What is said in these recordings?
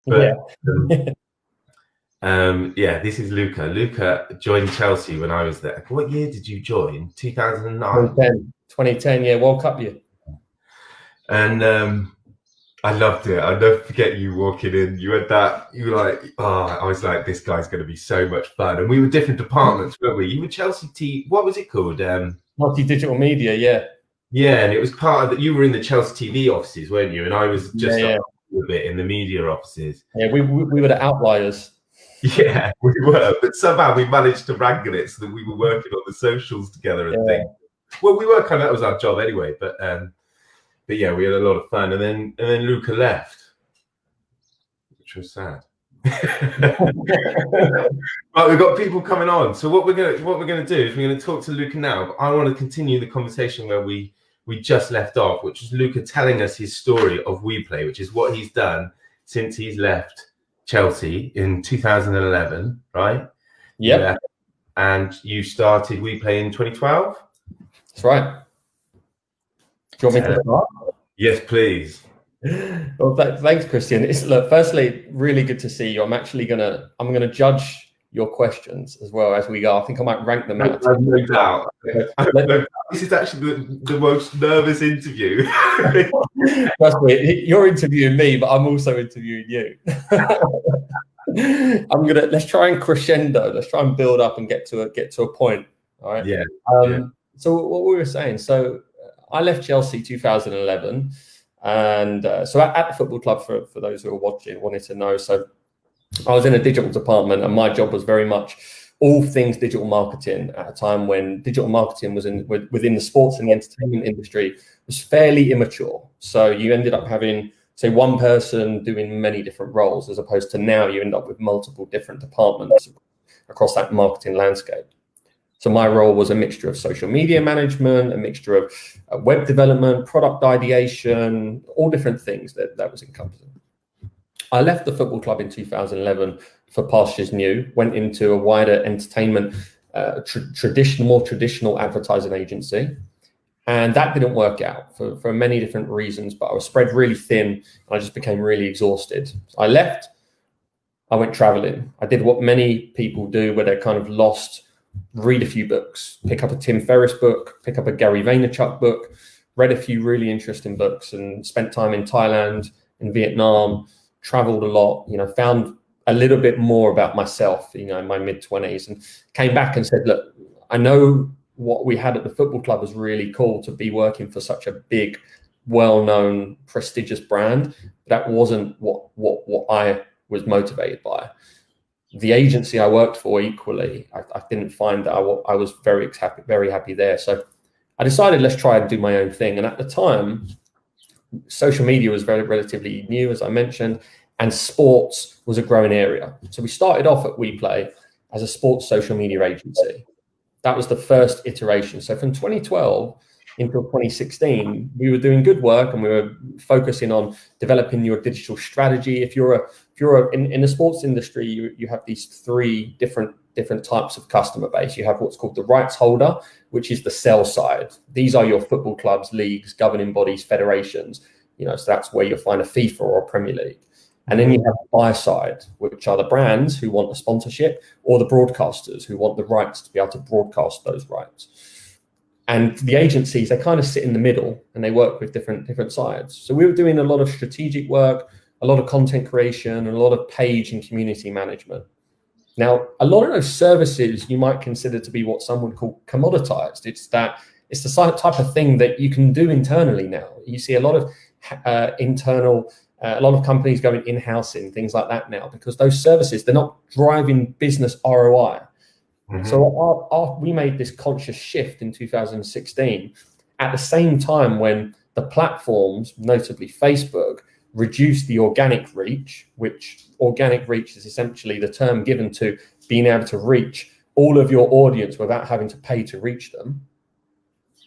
But yeah, this is Luca. Luca joined Chelsea when I was there. What year did you join? 2009? 2010, yeah, World Cup year. And I loved it. I'll never forget you walking in. You had that, you were like, I was like, this guy's going to be so much fun. And we were different departments, weren't we? You were Chelsea what was it called? Multi-digital media, yeah. Yeah, and it was part of that. You were in the Chelsea TV offices, weren't you? And I was just a bit in the media offices. Yeah, we were the outliers. Yeah, we were. But somehow we managed to wrangle it so that we were working on the socials together and things. Well, we were kind of, that was our job anyway. But yeah, we had a lot of fun. And then Luca left, which was sad. But we've got people coming on. So what we're gonna do is we're gonna talk to Luca now. But I want to continue the conversation where we just left off, which is Luca telling us his story of WePlay, which is what he's done since he's left Chelsea in 2011, right? Yeah. And you started WePlay in 2012? That's right. Do you want me to start? Yes, please. Well, thanks, Christian. Look, firstly, really good to see you. I'm gonna judge your questions as well as we go. I think I might rank them out. I've no doubt. This is actually the most nervous interview. Trust me, you're interviewing me, but I'm also interviewing you. Let's try and crescendo. Let's try and build up and get to a point. All right. Yeah. So what we were saying. So I left Chelsea 2011. And so at the football club, for those who are watching, wanted to know. So I was in a digital department, and my job was very much all things digital marketing at a time when digital marketing was within the sports and the entertainment industry was fairly immature. So you ended up having, say, one person doing many different roles, as opposed to now you end up with multiple different departments across that marketing landscape. So my role was a mixture of social media management, a mixture of web development, product ideation, all different things that was encompassing. I left the football club in 2011 for pastures new, went into a wider entertainment, more traditional advertising agency. And that didn't work out for many different reasons, but I was spread really thin and I just became really exhausted. So I left, I went traveling. I did what many people do where they're kind of lost, read a few books, pick up a Tim Ferriss book, pick up a Gary Vaynerchuk book, read a few really interesting books and spent time in Thailand, in Vietnam, traveled a lot, found a little bit more about myself, in my mid-20s, and came back and said, look, I know what we had at the football club was really cool to be working for such a big, well-known, prestigious brand. That wasn't what I was motivated by. The agency I worked for equally, I didn't find that I was very happy there. So I decided, let's try and do my own thing. And at the time, social media was relatively new, as I mentioned, and sports was a growing area. So we started off at WePlay as a sports social media agency. That was the first iteration. So from 2012 until 2016, we were doing good work and we were focusing on developing your digital strategy. If you're in the sports industry, you have these three different types of customer base. You have what's called the rights holder, which is the sell side. These are your football clubs, leagues, governing bodies, federations. So that's where you'll find a FIFA or a Premier League. And then you have the buy side, which are the brands who want the sponsorship, or the broadcasters who want the rights to be able to broadcast those rights. And the agencies, they kind of sit in the middle and they work with different sides. So we were doing a lot of strategic work, a lot of content creation, and a lot of page and community management. Now, a lot of those services you might consider to be what some would call commoditized. It's the type of thing that you can do internally now. You see a lot of a lot of companies going in-house in things like that now, because those services, they're not driving business ROI. Mm-hmm. So we made this conscious shift in 2016 at the same time when the platforms, notably Facebook, reduced the organic reach, which organic reach is essentially the term given to being able to reach all of your audience without having to pay to reach them.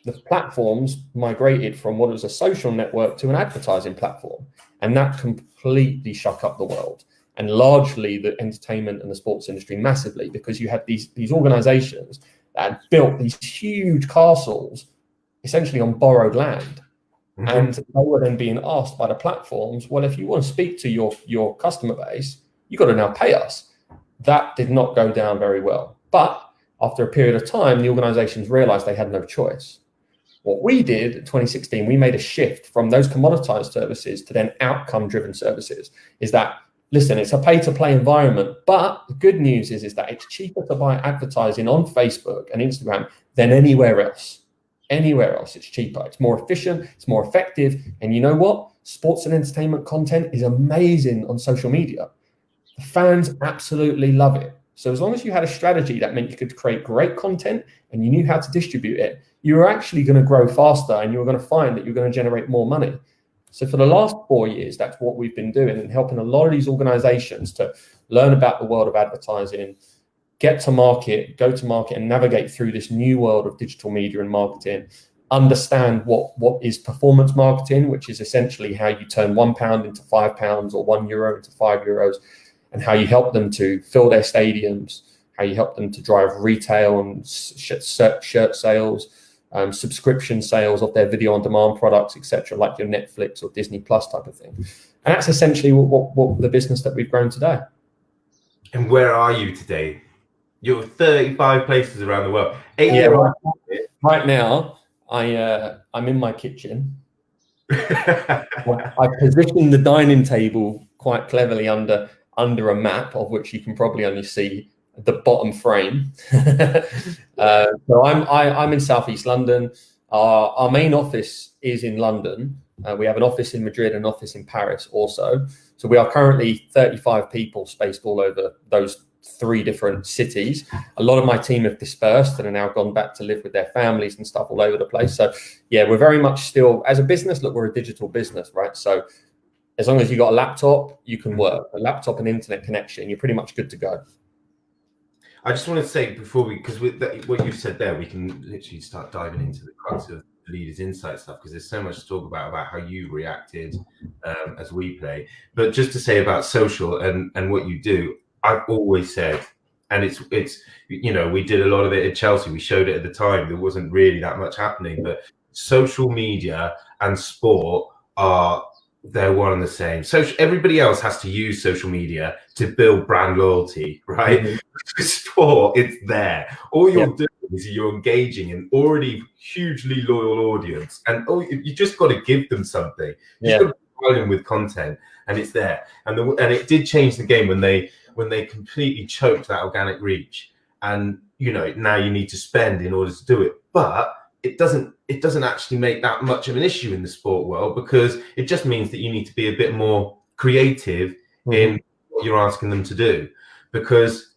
The platforms migrated from what was a social network to an advertising platform, and that completely shook up the world, and largely the entertainment and the sports industry massively, because you had these organizations that had built these huge castles essentially on borrowed land. And they were then being asked by the platforms, well, if you want to speak to your customer base, you've got to now pay us. That did not go down very well. But after a period of time, the organizations realized they had no choice. What we did in 2016, we made a shift from those commoditized services to then outcome-driven services. Is that, listen, it's a pay-to-play environment, but the good news is that it's cheaper to buy advertising on Facebook and Instagram than anywhere else. Anywhere else, it's cheaper, it's more efficient, it's more effective. And you know what? Sports and entertainment content is amazing on social media. The fans absolutely love it. So as long as you had a strategy that meant you could create great content and you knew how to distribute it, you were actually going to grow faster and you were going to find that you're going to generate more money. So for the last 4 years, that's what we've been doing and helping a lot of these organizations to learn about the world of advertising, get to market, go to market and navigate through this new world of digital media and marketing, understand what is performance marketing, which is essentially how you turn £1 into £5 or €1 into €5, and how you help them to fill their stadiums, how you help them to drive retail and shirt sales, subscription sales of their video on demand products, etc., like your Netflix or Disney Plus type of thing. And that's essentially what the business that we've grown today. And where are you today? You're 35 places around the world. Right now, I'm in my kitchen. I positioned the dining table quite cleverly under a map, of which you can probably only see the bottom frame. So I'm in Southeast London. Our main office is in London. We have an office in Madrid and an office in Paris also. So we are currently 35 people spaced all over those 3 different cities. A lot of my team have dispersed and are now gone back to live with their families and stuff all over the place. So yeah, we're very much still, as a business, look, we're a digital business, right? So as long as you got a laptop, you can work. A laptop and internet connection, you're pretty much good to go. I just want to say before because with what you've said there, we can literally start diving into the crux of the Leaders Insight stuff, because there's so much to talk about how you reacted as WePlay. But just to say about social and what you do, I've always said, and it's we did a lot of it at Chelsea. We showed it at the time. There wasn't really that much happening, but social media and sport they're one and the same. So everybody else has to use social media to build brand loyalty, right? Mm-hmm. For sport, it's there. All you're doing is you're engaging an already hugely loyal audience, and you just got to give them something. You just got to provide them with content, and it's there. And it did change the game when they completely choked that organic reach. And now you need to spend in order to do it, but it doesn't actually make that much of an issue in the sport world, because it just means that you need to be a bit more creative in what you're asking them to do. Because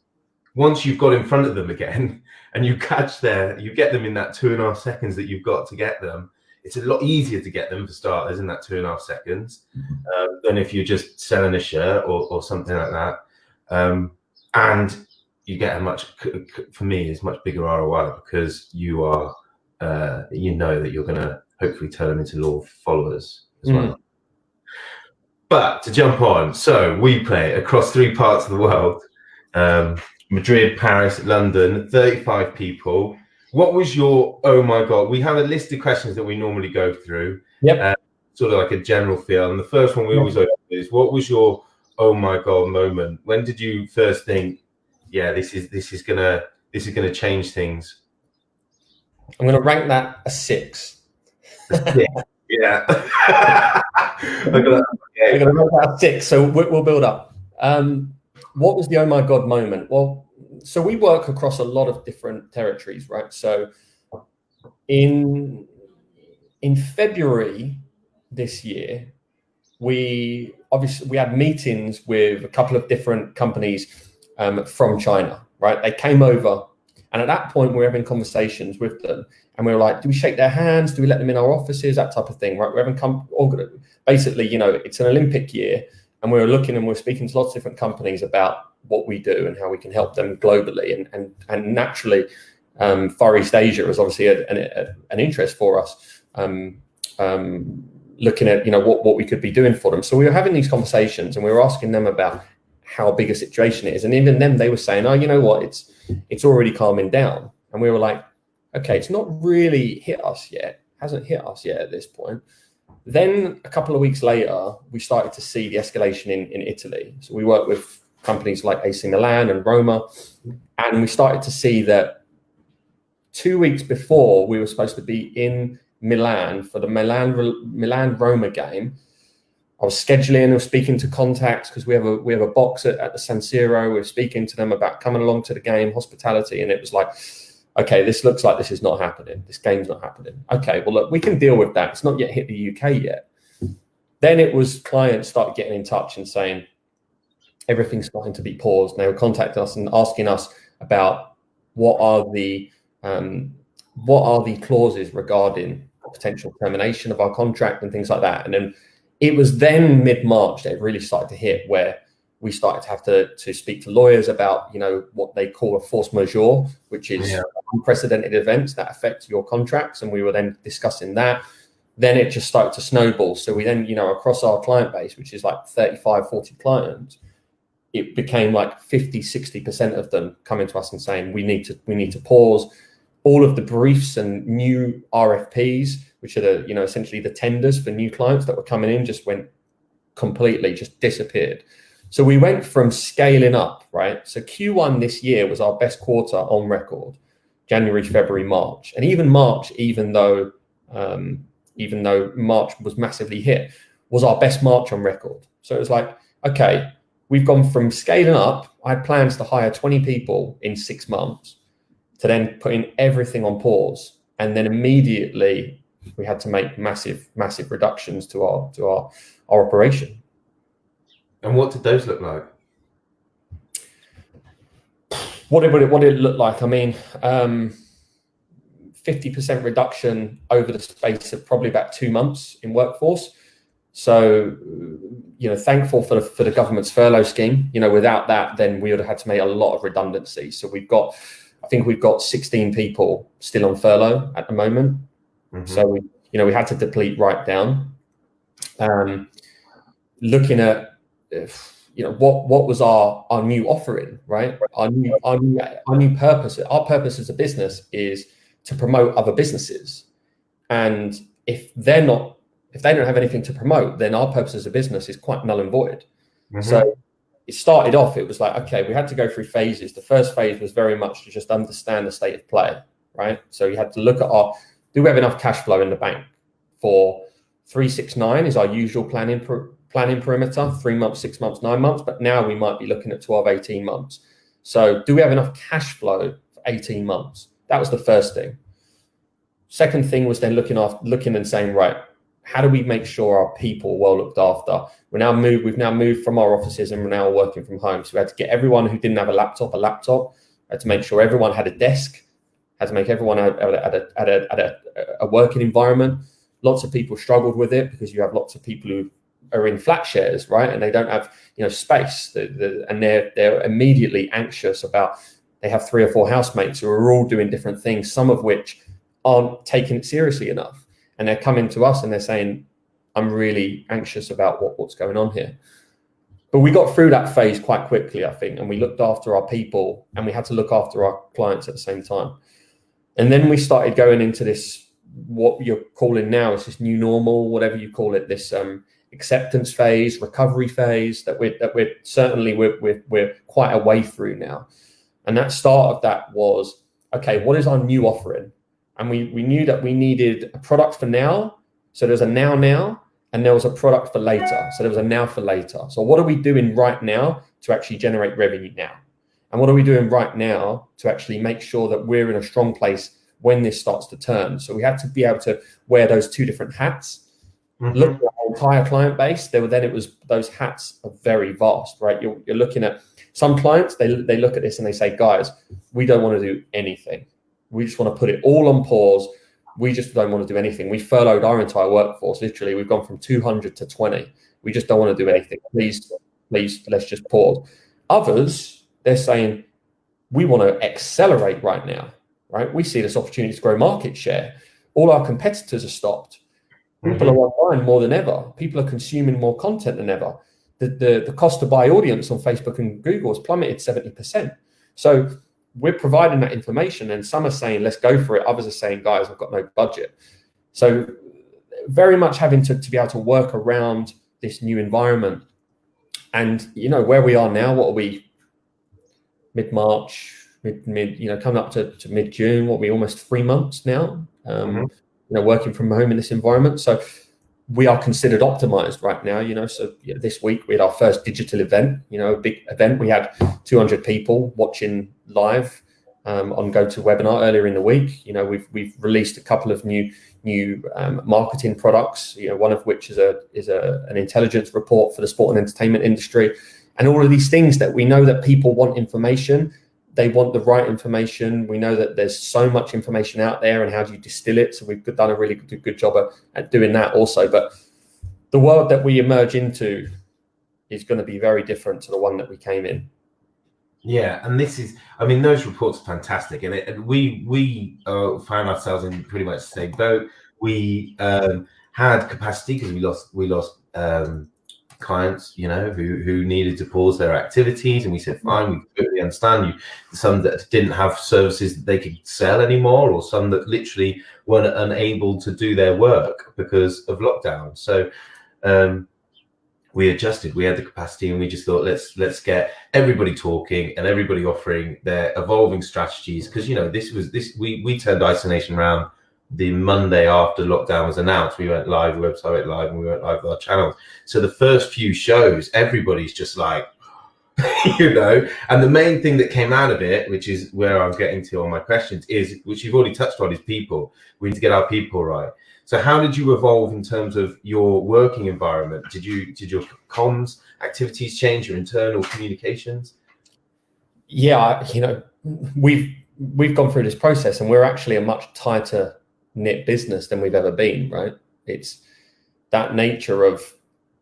once you've got in front of them again and you get them in that 2.5 seconds that you've got to get them, it's a lot easier to get them for starters in that 2.5 seconds than if you're just selling a shirt or something like that. And you get for me, it's much bigger ROI, because you are that you're going to hopefully turn them into loyal followers as well. But to jump on, so WePlay across 3 parts of the world, Madrid, Paris, London, 35 people. What was your, oh my God, we have a list of questions that we normally go through, sort of like a general feel. And the first one we always open is, what was your, oh my God moment? When did you first think, yeah, this is gonna change things? I'm going to rank that a 6. Yeah. I'm going to rank that a 6. So we'll build up. What was the oh my God moment? Well, so we work across a lot of different territories, right? So in February this year, we had meetings with a couple of different companies from China, right? They came over. And at that point, we were having conversations with them, and we were like, do we shake their hands? Do we let them in our offices? That type of thing, right? We're having basically, it's an Olympic year, and we're looking and we're speaking to lots of different companies about what we do and how we can help them globally. And naturally, Far East Asia is obviously an interest for us, looking at, what we could be doing for them. So we were having these conversations, and we were asking them about how big a situation it is. And even then they were saying, oh, you know what, it's already calming down. And we were like, okay, it's not really hit us yet. Hasn't hit us yet at this point. Then a couple of weeks later, we started to see the escalation in Italy. So we work with companies like AC Milan and Roma, and we started to see that 2 weeks before we were supposed to be in Milan for the Milan-Roma game, I was scheduling, I was speaking to contacts because we have a box at the San Siro. We were speaking to them about coming along to the game, hospitality, and it was like, okay, this looks like this is not happening. This game's not happening. Okay, well, look, we can deal with that. It's not yet hit the UK yet. Then it was clients started getting in touch and saying everything's starting to be paused. And they would contact us and asking us about what are the clauses regarding potential termination of our contract and things like that. And then it was then mid-March that it really started to hit, where we started to have to speak to lawyers about, what they call a force majeure, which is unprecedented events that affect your contracts. And we were then discussing that. Then it just started to snowball. So we then, across our client base, which is like 35, 40 clients, it became like 50, 60% of them coming to us and saying, we need to pause. All of the briefs and new RFPs, which are the, essentially the tenders for new clients that were coming in, just went completely, just disappeared. So we went from scaling up, right? So Q1 this year was our best quarter on record, January, February, March. And even March, even though March was massively hit, was our best March on record. So it was like, okay, we've gone from scaling up. I had plans to hire 20 people in 6 months to then putting everything on pause. And then immediately we had to make massive reductions to our operation. And what did those look like? What did it look like? I mean, 50% reduction over the space of probably about 2 months in workforce. So, thankful for the government's furlough scheme. Without that, then we would have had to make a lot of redundancy. So I think we've got 16 people still on furlough at the moment. Mm-hmm. So we had to deplete right down. Looking at what was our new offering, right? Our new purpose. Our purpose as a business is to promote other businesses, and if they don't have anything to promote, then our purpose as a business is quite null and void. Mm-hmm. So it started off, it was like, okay, we had to go through phases. The first phase was very much to just understand the state of play, right? So you had to look at do we have enough cash flow in the bank for 3-6-9 is our usual planning perimeter, 3 months, 6 months, 9 months, but now we might be looking at 12, 18 months. So do we have enough cash flow for 18 months? That was the first thing. Second thing was then looking and saying, right, how do we make sure our people are well looked after? We've now moved from our offices and we're now working from home. So we had to get everyone who didn't have a laptop. We had to make sure everyone had a desk, had to make everyone had a working environment. Lots of people struggled with it because you have lots of people who are in flat shares, right? And they don't have, space. And they're immediately anxious about, they have 3 or 4 housemates who are all doing different things, some of which aren't taking it seriously enough. And they're coming to us and they're saying, I'm really anxious about what's going on here. But we got through that phase quite quickly, I think, and we looked after our people and we had to look after our clients at the same time. And then we started going into this, what you're calling now is this new normal, whatever you call it, this acceptance phase, recovery phase that we're quite a way through now. And that start of that was, okay, what is our new offering? And we knew that we needed a product for now. So there's a now, and there was a product for later. So there was a now for later. So what are we doing right now to actually generate revenue now? And what are we doing right now to actually make sure that we're in a strong place when this starts to turn? So we had to be able to wear those 2 different hats. Mm-hmm. Look at our entire client base. Those hats are very vast, right? You're looking at some clients, they look at this and they say, guys, we don't want to do anything. We just want to put it all on pause. We just don't want to do anything. We furloughed our entire workforce. Literally, we've gone from 200 to 20. We just don't want to do anything. Please, let's just pause. Others, they're saying, we want to accelerate right now, right? We see this opportunity to grow market share. All our competitors are stopped. People are online more than ever. People are consuming more content than ever. The cost to buy audience on Facebook and Google has plummeted 70%. So we're providing that information, and some are saying, let's go for it. Others are saying, guys, I've got no budget. So very much having to be able to work around this new environment. And, where we are now, what are we, mid-March, coming up to mid-June, what are we, almost 3 months now, working from home in this environment. So we are considered optimized right now, so this week we had our first digital event, a big event. We had 200 people watching live on GoToWebinar earlier in the week. We've released a couple of new marketing products, one of which is an intelligence report for the sport and entertainment industry. And all of these things that we know that people want information, they want the right information. We know that there's so much information out there, and how do you distill it? So we've done a really good job at doing that also. But the world that we emerge into is going to be very different to the one that we came in. Yeah, and those reports are fantastic, and we found ourselves in pretty much the same boat. We had capacity because we lost clients, who needed to pause their activities, and we said, fine, we totally understand you. Some that didn't have services that they could sell anymore, or some that literally weren't unable to do their work because of lockdown. So we adjusted. We had the capacity, and we just thought, let's get everybody talking and everybody offering their evolving strategies, because we turned IsoNation around the Monday after lockdown was announced. We went live, the website went live, and we went live with our channels. So the first few shows, everybody's just like, and the main thing that came out of it, which is where I'm getting to on my questions, is, which you've already touched on, is people. We need to get our people right. So how did you evolve in terms of your working environment? Did your comms activities change, your internal communications? Yeah, we've gone through this process, and we're actually a much tighter knit business than we've ever been, right? It's that nature of,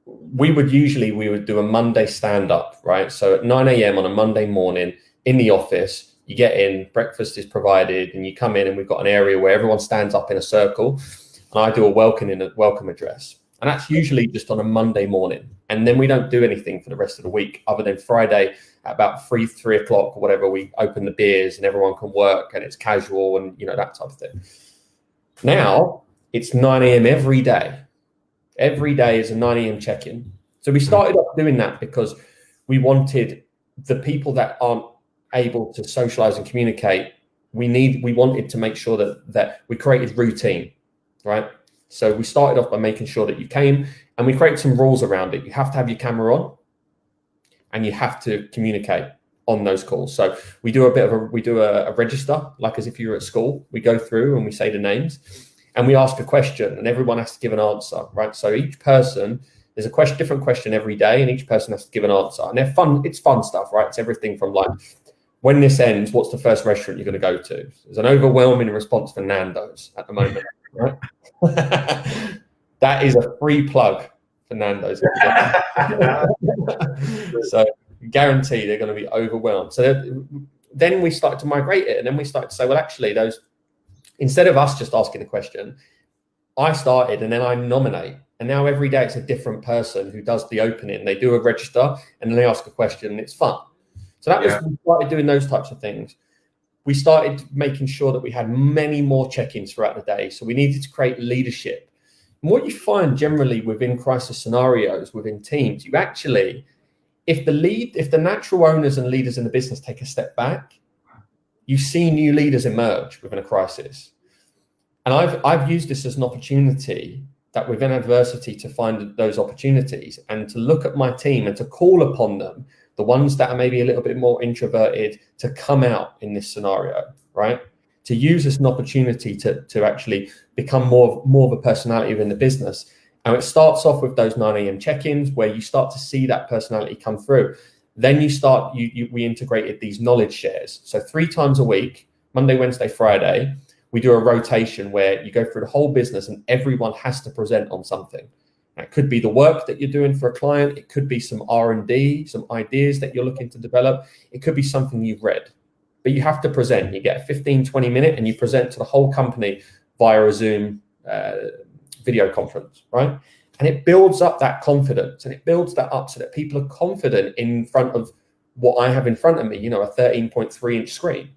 we would do a Monday stand-up, right? So at 9 a.m. on a Monday morning in the office, you get in, breakfast is provided, and you come in, and we've got an area where everyone stands up in a circle, and I do a welcome address. And that's usually just on a Monday morning. And then we don't do anything for the rest of the week, other than Friday at about 3 o'clock or whatever, we open the beers and everyone can work, and it's casual and, that type of thing. Now it's 9 a.m. every day. Every day is a 9 a.m. check-in. So we started off doing that because we wanted the people that aren't able to socialize and communicate. We wanted to make sure that we created routine, right? So we started off by making sure that you came, and we created some rules around it. You have to have your camera on, and you have to communicate on those calls. So we do a register, like as if you were at school. We go through and we say the names, and we ask a question, and everyone has to give an answer, right? So each person, there's a different question every day, and each person has to give an answer. And they're fun. It's fun stuff, right? It's everything from like, when this ends, what's the first restaurant you're going to go to? There's an overwhelming response for Nando's at the moment, right? That is a free plug for Nando's. So guarantee they're going to be overwhelmed. So then we started to migrate it, and then we started to say, well, actually, instead of us just asking the question, I started, and then I nominate, and now every day it's a different person who does the opening. They do a register, and then they ask a question, and it's fun. So that was, we started doing those types of things. We started making sure that we had many more check-ins throughout the day. So we needed to create leadership. And what you find generally within crisis scenarios, within teams, you actually, if the natural owners and leaders in the business take a step back, you see new leaders emerge within a crisis. And I've used this as an opportunity, that within adversity, to find those opportunities and to look at my team and to call upon them, the ones that are maybe a little bit more introverted, to come out in this scenario, right? To use this as an opportunity to actually become more of a personality within the business. And it starts off with those 9 a.m. check-ins, where you start to see that personality come through. Then we integrated these knowledge shares. So 3 times a week, Monday, Wednesday, Friday, we do a rotation where you go through the whole business and everyone has to present on something. It could be the work that you're doing for a client. It could be some R&D, some ideas that you're looking to develop. It could be something you've read, but you have to present. You get a 15, 20 minute, and you present to the whole company via a Zoom video conference, right? And it builds up that confidence, and it builds that up so that people are confident in front of what I have in front of me, a 13.3 inch screen.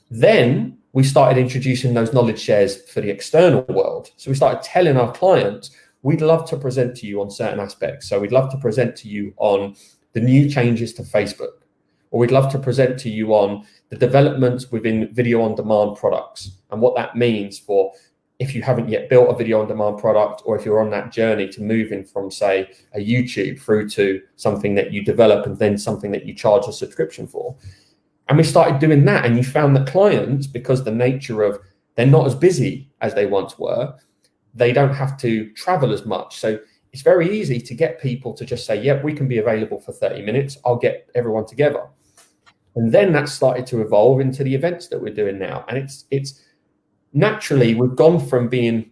Then we started introducing those knowledge shares for the external world. So we started telling our clients, we'd love to present to you on certain aspects. So we'd love to present to you on the new changes to Facebook, or we'd love to present to you on the developments within video on demand products and what that means for if you haven't yet built a video on demand product, or if you're on that journey to moving from, say, a YouTube through to something that you develop and then something that you charge a subscription for. And we started doing that, and you found that clients, because the nature of they're not as busy as they once were, they don't have to travel as much. So it's very easy to get people to just say, yeah, we can be available for 30 minutes. I'll get everyone together. And then that started to evolve into the events that we're doing now. And it's naturally, we've gone from being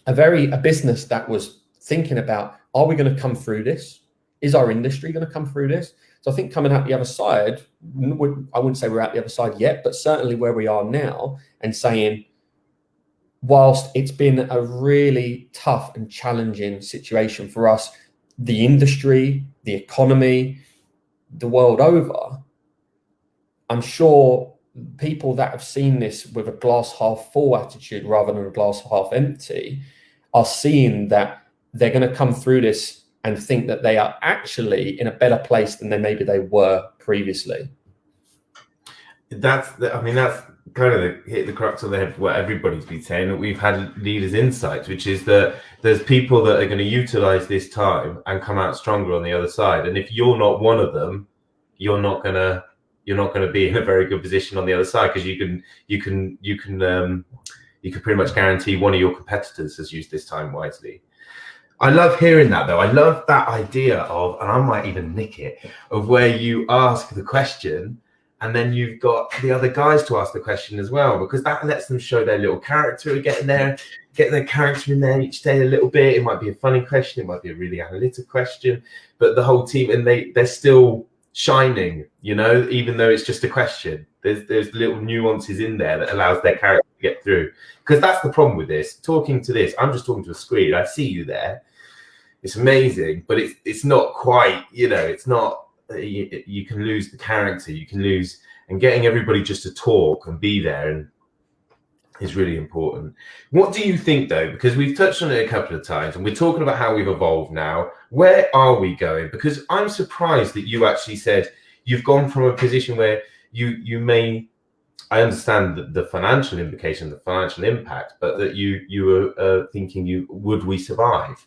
a business that was thinking about, are we going to come through this? Is our industry going to come through this? So I think coming out the other side, I wouldn't say we're at the other side yet, but certainly where we are now, and saying, whilst it's been a really tough and challenging situation for us, the industry, the economy, the world over, I'm sure people that have seen this with a glass half full attitude rather than a glass half empty are seeing that they're going to come through this and think that they are actually in a better place than maybe they were previously. That's kind of hit the crux of the head for what everybody's been saying, that we've had leaders' insights, which is that there's people that are going to utilize this time and come out stronger on the other side. And if you're not one of them, you're not going to be in a very good position on the other side, because you can pretty much guarantee one of your competitors has used this time wisely. I love hearing that, though. I love that idea of, and I might even nick it, of where you ask the question and then you've got the other guys to ask the question as well, because that lets them show their little character, getting their character in there each day a little bit. It might be a funny question, it might be a really analytic question, but the whole team, and they're still shining, even though it's just a question. There's little nuances in there that allows their character to get through. Because that's the problem with this. Talking to this, I'm just talking to a screen. I see you there. It's amazing, but it's not quite, it's not, you can lose the character, you can lose, and getting everybody just to talk and be there and is really important. What do you think, though? Because we've touched on it a couple of times and we're talking about how we've evolved now. Where are we going? Because I'm surprised that you actually said you've gone from a position where you may, I understand the financial implication, the financial impact, but that you were thinking, would we survive?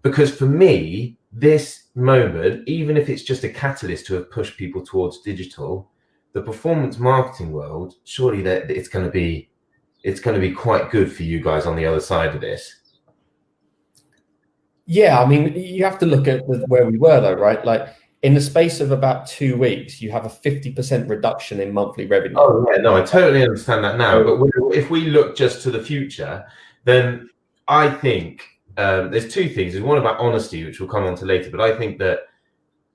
Because for me, this moment, even if it's just a catalyst to have pushed people towards digital, the performance marketing world, surely that it's going to be quite good for you guys on the other side of this. Yeah, I mean, you have to look at where we were, though, right? Like, in the space of about 2 weeks, you have a 50% reduction in monthly revenue. Oh, yeah, no, I totally understand that now. But if we look just to the future, then I think there's two things. There's one about honesty, which we'll come on to later. But I think that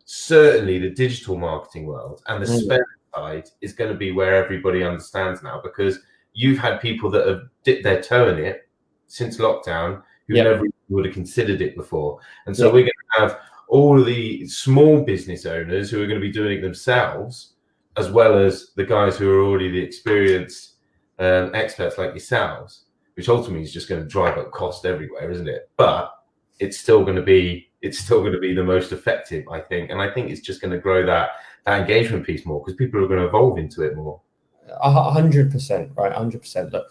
certainly the digital marketing world and the spend side is going to be where everybody understands now, because you've had people that have dipped their toe in it since lockdown who never would have considered it before. And so we're going to have all of the small business owners who are going to be doing it themselves, as well as the guys who are already the experienced experts like yourselves, which ultimately is just going to drive up cost everywhere, isn't it? But it's still going to be the most effective, I think. And I think it's just going to grow that engagement piece more, because people are going to evolve into it more. 100%, right? 100%. Look,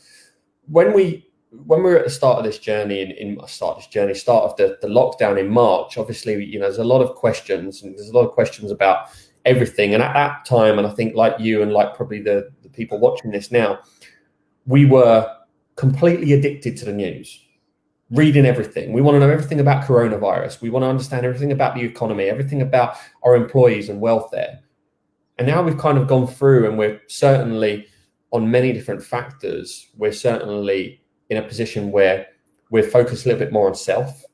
when we were at the start of this journey, start of the lockdown in March, obviously, there's a lot of questions, and there's a lot of questions about everything. And at that time, and I think like you and like probably the people watching this now, we were completely addicted to the news, reading everything. We want to know everything about coronavirus. We want to understand everything about the economy, everything about our employees and welfare. And now we've kind of gone through, and we're certainly on many different factors. We're certainly in a position where we're focused a little bit more on self,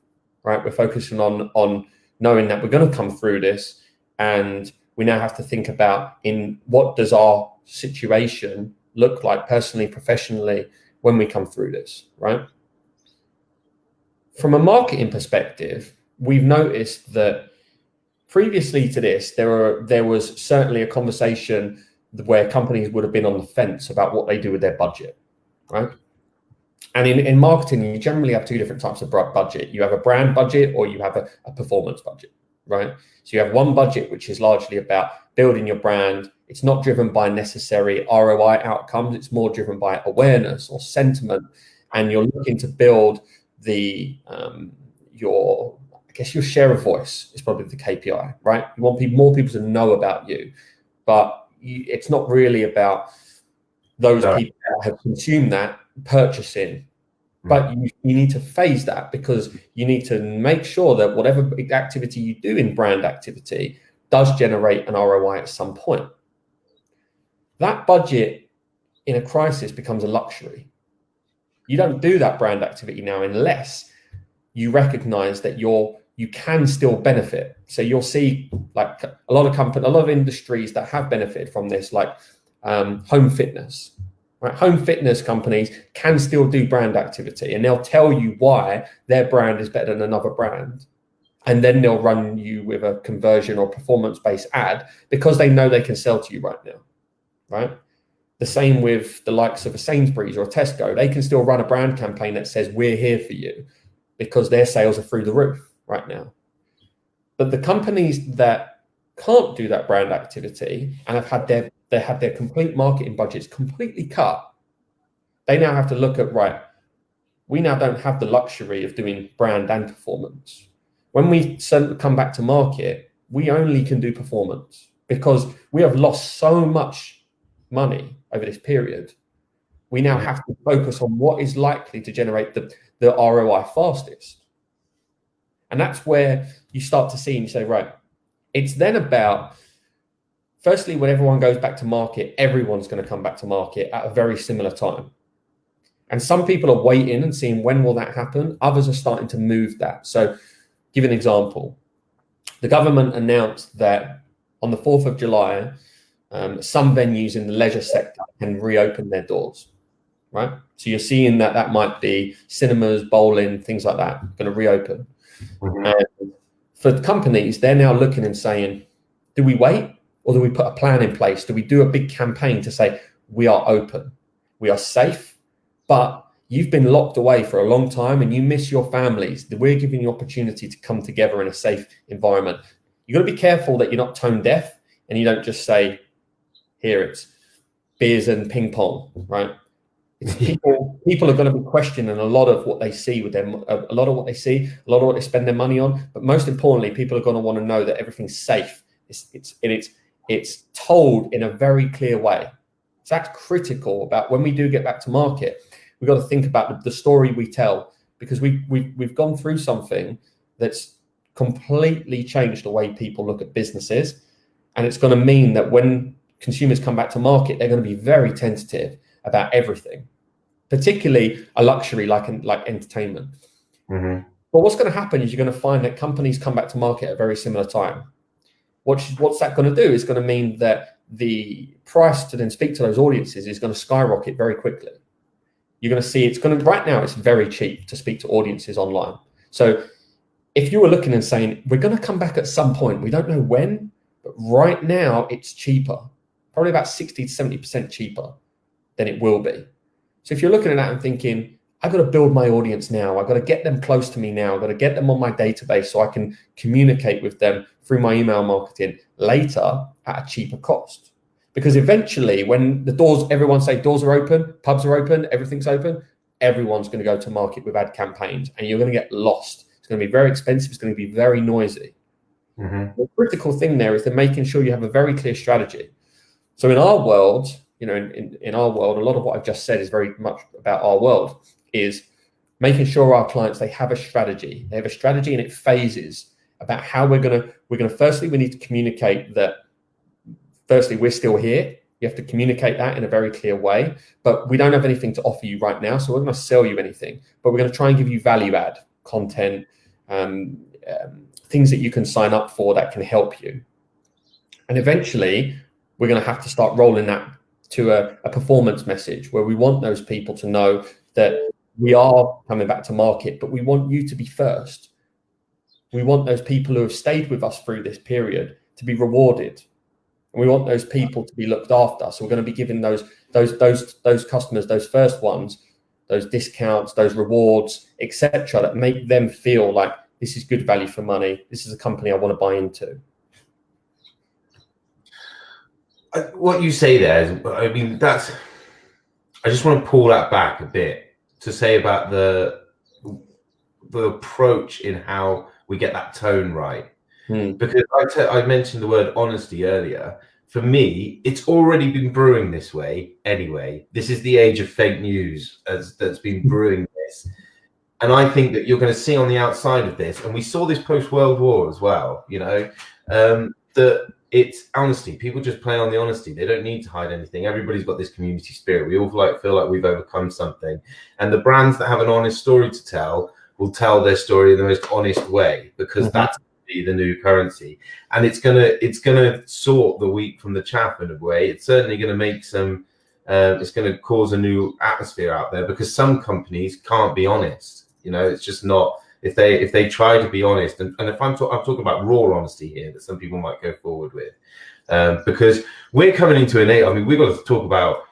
right? We're focusing on knowing that we're going to come through this, and we now have to think about in what does our situation look like personally, professionally, when we come through this, right? From a marketing perspective, we've noticed that previously to this, there was certainly a conversation where companies would have been on the fence about what they do with their budget, right? And in marketing, you generally have two different types of budget. You have a brand budget or you have a performance budget, right? So you have one budget, which is largely about building your brand. It's not driven by necessary ROI outcomes. It's more driven by awareness or sentiment. And you're looking to build your share of voice is probably the KPI, right? You want more people to know about you, but it's not really about those people that have consumed that purchasing. But you need to phase that, because you need to make sure that whatever activity you do in brand activity does generate an ROI at some point. That budget in a crisis becomes a luxury. You don't do that brand activity now unless you recognize that you can still benefit. So you'll see like a lot of industries that have benefited from this, like home fitness. Right? Home fitness companies can still do brand activity, and they'll tell you why their brand is better than another brand. And then they'll run you with a conversion or performance-based ad because they know they can sell to you right now, right? The same with the likes of a Sainsbury's or a Tesco. They can still run a brand campaign that says, we're here for you, because their sales are through the roof right now. But the companies that can't do that brand activity and have had their complete marketing budgets completely cut, they now have to look at, right, we now don't have the luxury of doing brand and performance. When we come back to market, we only can do performance because we have lost so much money over this period. We now have to focus on what is likely to generate the ROI fastest. And that's where you start to see and you say, right, it's then about, firstly, when everyone goes back to market, everyone's going to come back to market at a very similar time. And some people are waiting and seeing when will that happen. Others are starting to move that. So give an example. The government announced that on the 4th of July, some venues in the leisure sector can reopen their doors, right? So you're seeing that might be cinemas, bowling, things like that, going to reopen. Mm-hmm. And for the companies, they're now looking and saying, do we wait or do we put a plan in place? Do we do a big campaign to say, we are open, we are safe, but you've been locked away for a long time and you miss your families. We're giving you opportunity to come together in a safe environment. You've got to be careful that you're not tone deaf and you don't just say, here it's beers and ping pong, right? It's people are going to be questioning a lot of what they see with them, a lot of what they spend their money on. But most importantly, people are going to want to know that everything's safe. It's told in a very clear way. So that's critical about when we do get back to market. We've got to think about the story we tell, because we've gone through something that's completely changed the way people look at businesses. And it's going to mean that when consumers come back to market, they're going to be very tentative about everything, particularly a luxury like entertainment. Mm-hmm. But what's going to happen is you're going to find that companies come back to market at a very similar time. What's that going to do is going to mean that the price to then speak to those audiences is going to skyrocket very quickly. You're going to see right now it's very cheap to speak to audiences online. So if you were looking and saying, we're going to come back at some point, we don't know when, but right now it's cheaper, probably about 60 to 70% cheaper than it will be. So if you're looking at that and thinking, I've got to build my audience now, I've got to get them close to me now, I've got to get them on my database so I can communicate with them through my email marketing later at a cheaper cost. Because eventually when everyone say doors are open, pubs are open, everything's open, everyone's going to go to market with ad campaigns and you're going to get lost. It's going to be very expensive. It's going to be very noisy. Mm-hmm. The critical thing there is they're making sure you have a very clear strategy. So in our world, in our world, a lot of what I've just said is very much about our world, is making sure our clients, they have a strategy. They have a strategy and it phases about how we're going to, firstly, we need to communicate that, firstly, we're still here. You have to communicate that in a very clear way, but we don't have anything to offer you right now. So we're going to sell you anything, but we're going to try and give you value add content, things that you can sign up for that can help you. And eventually we're going to have to start rolling that to a performance message where we want those people to know that we are coming back to market, but we want you to be first. We want those people who have stayed with us through this period to be rewarded. and we want those people to be looked after. So we're going to be giving those customers, those first ones, those discounts, those rewards, etc., that make them feel like this is good value for money. This is a company I want to buy into. What you say there is, I mean, I just want to pull that back a bit to say about the approach in how we get that tone right. Because I mentioned the word honesty earlier. For me, it's already been brewing this way anyway. This is the age of fake news that's been brewing this. And I think that you're going to see on the outside of this, and we saw this post-World War as well, that it's honesty. People just play on the honesty. They don't need to hide anything. Everybody's got this community spirit. We all feel like we've overcome something. And the brands that have an honest story to tell will tell their story in the most honest way, because that's the new currency. And it's gonna sort the wheat from the chaff in a way. It's certainly going to make some it's going to cause a new atmosphere out there, because some companies can't be honest. It's just not. If they try to be honest, and if I'm talking about raw honesty here, that some people might go forward with, because we're coming into an age. I mean, we've got to talk about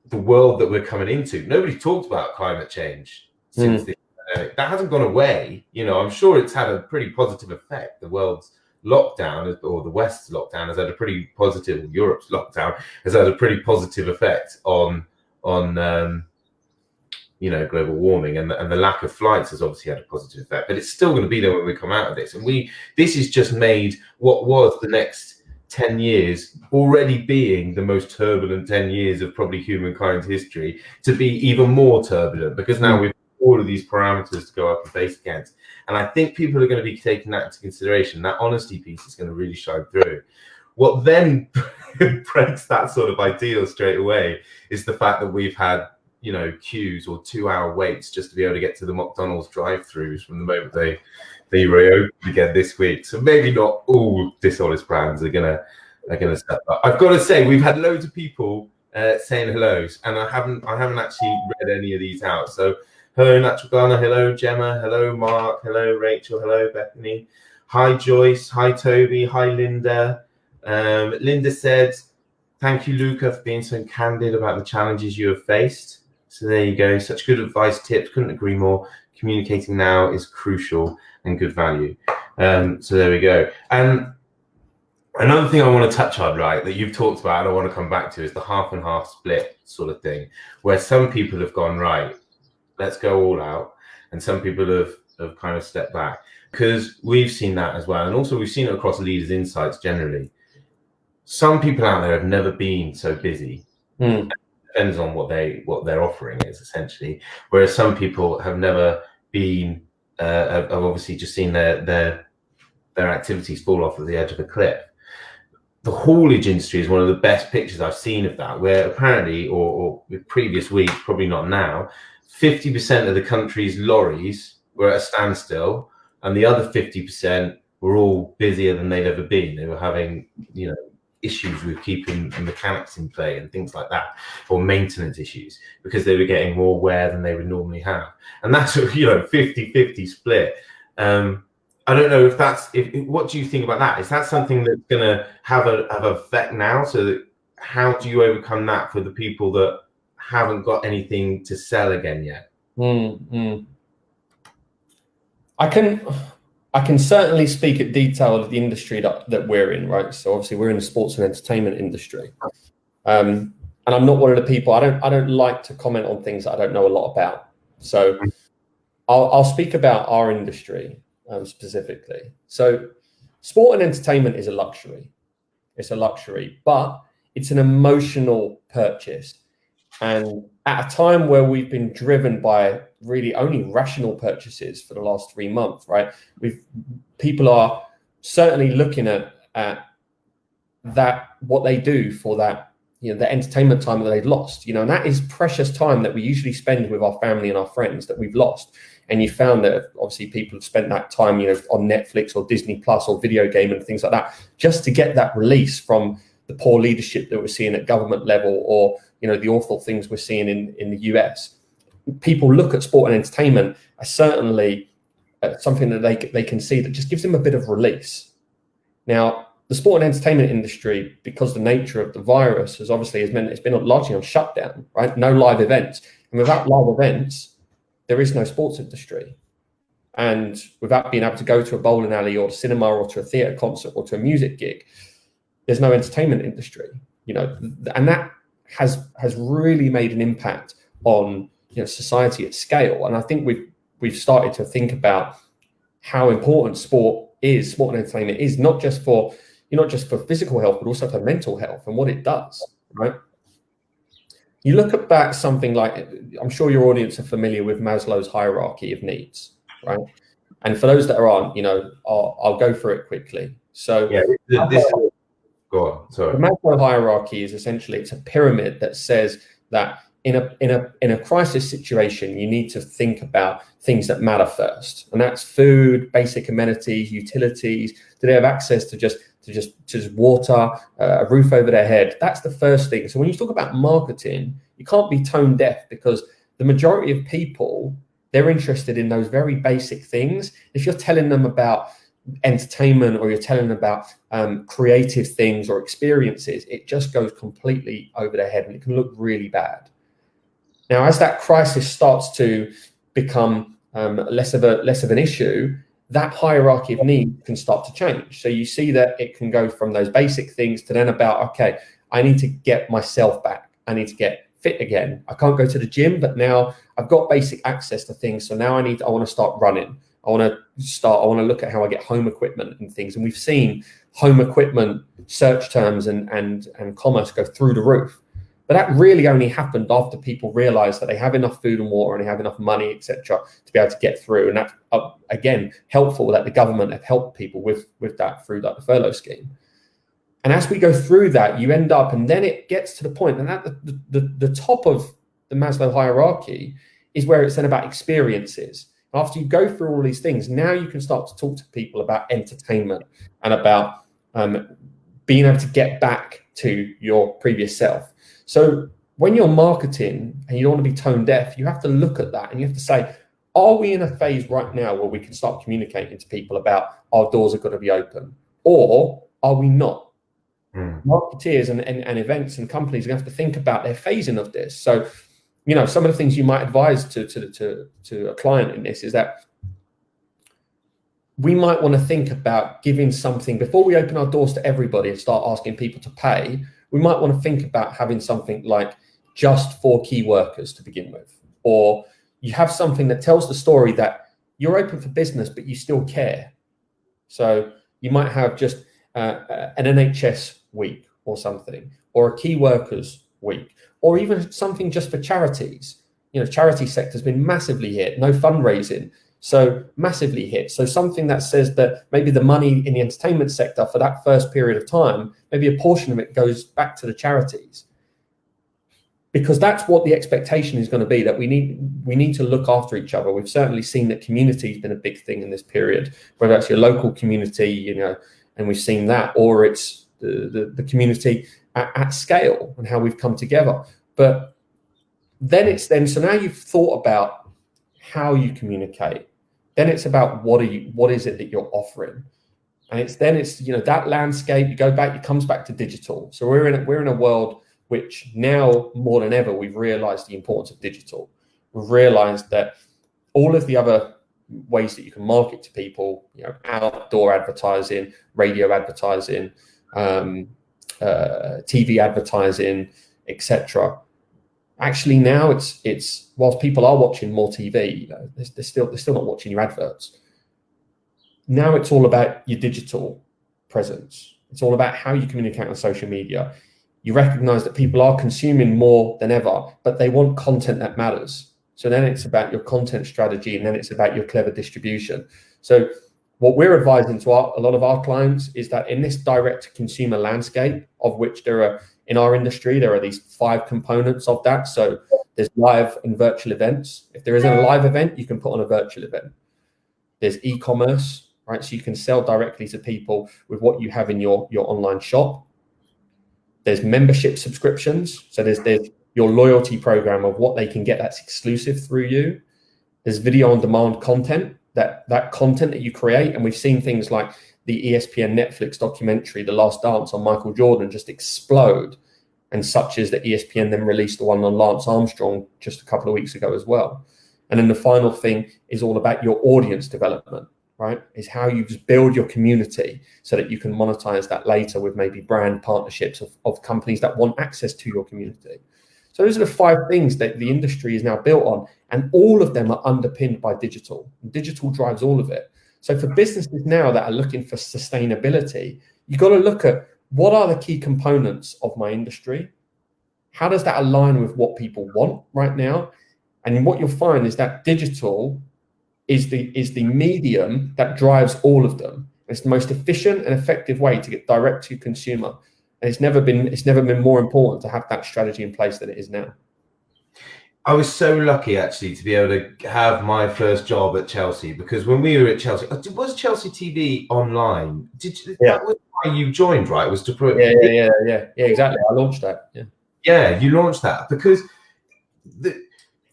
the world that we're coming into. Nobody talked about climate change since the that hasn't gone away. I'm sure it's had a pretty positive effect. The world's lockdown, or the West's lockdown, has had a pretty positive. Europe's lockdown has had a pretty positive effect on global warming, and the lack of flights has obviously had a positive effect. But it's still going to be there when we come out of this. And this has just made what was the next 10 years already being the most turbulent 10 years of probably humankind's history to be even more turbulent, because now we've all of these parameters to go up and face against. And I think people are going to be taking that into consideration. That honesty piece is going to really shine through. What then breaks that sort of ideal straight away is the fact that we've had queues or 2-hour waits just to be able to get to the McDonald's drive-throughs from the moment they reopened again this week. So maybe not all dishonest brands are gonna step up. I've got to say, we've had loads of people saying hellos, and I haven't actually read any of these out. So hello Natural Ghana, hello Gemma, hello Mark, hello Rachel, hello Bethany, hi Joyce, hi Toby, hi Linda. Linda said, "Thank you, Luca, for being so candid about the challenges you have faced." So there you go. Such good advice, tips. Couldn't agree more. Communicating now is crucial and good value. So there we go. And another thing I want to touch on, right, that you've talked about and I want to come back to, is the half and half split sort of thing, where some people have gone, right, let's go all out, and some people have kind of stepped back, because we've seen that as well. And also we've seen it across Leaders Insights generally. Some people out there have never been so busy. Depends on what their offering is, essentially. Whereas some people have never been, have obviously just seen their activities fall off at the edge of a cliff. The haulage industry is one of the best pictures I've seen of that, where apparently, or with previous weeks, probably not now, 50% of the country's lorries were at a standstill, and the other 50% were all busier than they'd ever been. They were having, issues with keeping the mechanics in play and things like that, or maintenance issues, because they were getting more wear than they would normally have. And that's 50-50 split. I don't know if what do you think about that? Is that something that's going to have an effect now? So how do you overcome that for the people that haven't got anything to sell again yet? I can certainly speak at detail of the industry that we're in, right? So obviously we're in the sports and entertainment industry, and I'm not one of the people. I don't like to comment on things that I don't know a lot about. So I'll speak about our industry specifically. So sport and entertainment is a luxury. It's a luxury, but it's an emotional purchase. And at a time where we've been driven by really only rational purchases for the last 3 months, right? People are certainly looking at that, what they do for that, the entertainment time that they've lost, and that is precious time that we usually spend with our family and our friends that we've lost. And you found that obviously people have spent that time, on Netflix or Disney Plus or video game and things like that, just to get that release from the poor leadership that we're seeing at government level, or the awful things we're seeing in the US. People look at sport and entertainment as certainly something that they can see that just gives them a bit of release. Now, the sport and entertainment industry, because the nature of the virus has meant it's been largely on shutdown, right? No live events. And without live events, there is no sports industry. And without being able to go to a bowling alley or a cinema or to a theatre concert or to a music gig, there's no entertainment industry, and that has really made an impact on society at scale. And I think we've started to think about how important sport and entertainment is, not just for physical health, but also for mental health and what it does, right? You look at back something like, I'm sure your audience are familiar with Maslow's hierarchy of needs, right? And for those that aren't, I'll go through it quickly. So go on. Sorry. The Maslow hierarchy is essentially, it's a pyramid that says that in a crisis situation, you need to think about things that matter first, and that's food, basic amenities, utilities. Do they have access to just water, a roof over their head? That's the first thing. So when you talk about marketing, you can't be tone deaf, because the majority of people, they're interested in those very basic things. If you're telling them about entertainment, or you're telling them about creative things or experiences, it just goes completely over their head, and it can look really bad. Now, as that crisis starts to become less of an issue, that hierarchy of need can start to change. So you see that it can go from those basic things to then about, okay, I need to get myself back. I need to get fit again. I can't go to the gym, but now I've got basic access to things. So now I want to start running. I want to look at how I get home equipment and things. And we've seen home equipment search terms and commerce go through the roof. But that really only happened after people realized that they have enough food and water and they have enough money, etc., to be able to get through. And that's, again, helpful that the government have helped people with that through the furlough scheme. And as we go through that, you end up, and then it gets to the point, and at the top of the Maslow hierarchy is where it's then about experiences. After you go through all these things, now you can start to talk to people about entertainment and about being able to get back to your previous self. So when you're marketing and you don't want to be tone deaf, you have to look at that and you have to say, are we in a phase right now where we can start communicating to people about our doors are going to be open, or are we not? Marketeers and events and companies are going to have to think about their phasing of this. So, some of the things you might advise to a client in this is that we might want to think about giving something before we open our doors to everybody and start asking people to pay. We might want to think about having something like just for key workers to begin with, or you have something that tells the story that you're open for business, but you still care. So you might have just an NHS week or something, or a key workers week, or even something just for charities. Charity sector has been massively hit, no fundraising, so massively hit. So something that says that maybe the money in the entertainment sector for that first period of time, maybe a portion of it goes back to the charities, because that's what the expectation is going to be, that we need to look after each other. We've certainly seen that community has been a big thing in this period, whether that's your local community, and we've seen that, or it's the community at scale and how we've come together. But so now you've thought about how you communicate. Then it's about what is it that you're offering, and it's that landscape. You go back, it comes back to digital. So we're in a world which now more than ever we've realized the importance of digital. We've realized that all of the other ways that you can market to people, outdoor advertising, radio advertising, TV advertising, etc. Actually, now it's whilst people are watching more TV, they're still not watching your adverts. Now it's all about your digital presence. It's all about how you communicate on social media. You recognize that people are consuming more than ever, but they want content that matters. So then it's about your content strategy, and then it's about your clever distribution. So what we're advising to a lot of our clients is that in this direct consumer landscape, of which in our industry, there are these 5 components of that. So there's live and virtual events. If there isn't a live event, you can put on a virtual event. There's e-commerce, right? So you can sell directly to people with what you have in your online shop. There's membership subscriptions. So there's your loyalty program of what they can get that's exclusive through you. There's video on demand content. that content that you create. And we've seen things like the ESPN Netflix documentary, The Last Dance on Michael Jordan, just explode. And such as that ESPN then released the one on Lance Armstrong just a couple of weeks ago as well. And then the final thing is all about your audience development, right? Is how you just build your community so that you can monetize that later with maybe brand partnerships of companies that want access to your community. So those are the 5 things that the industry is now built on, and all of them are underpinned by digital. Digital drives all of it. So for businesses now that are looking for sustainability, you've got to look at what are the key components of my industry? How does that align with what people want right now? And what you'll find is that digital is the medium that drives all of them. It's the most efficient and effective way to get direct to consumer. And it's never been more important to have that strategy in place than it is now. I was so lucky actually to be able to have my first job at Chelsea, because when we were at Chelsea, was Chelsea TV online? That was why you joined, right? Was to put yeah, exactly. I launched that. Yeah, you launched that because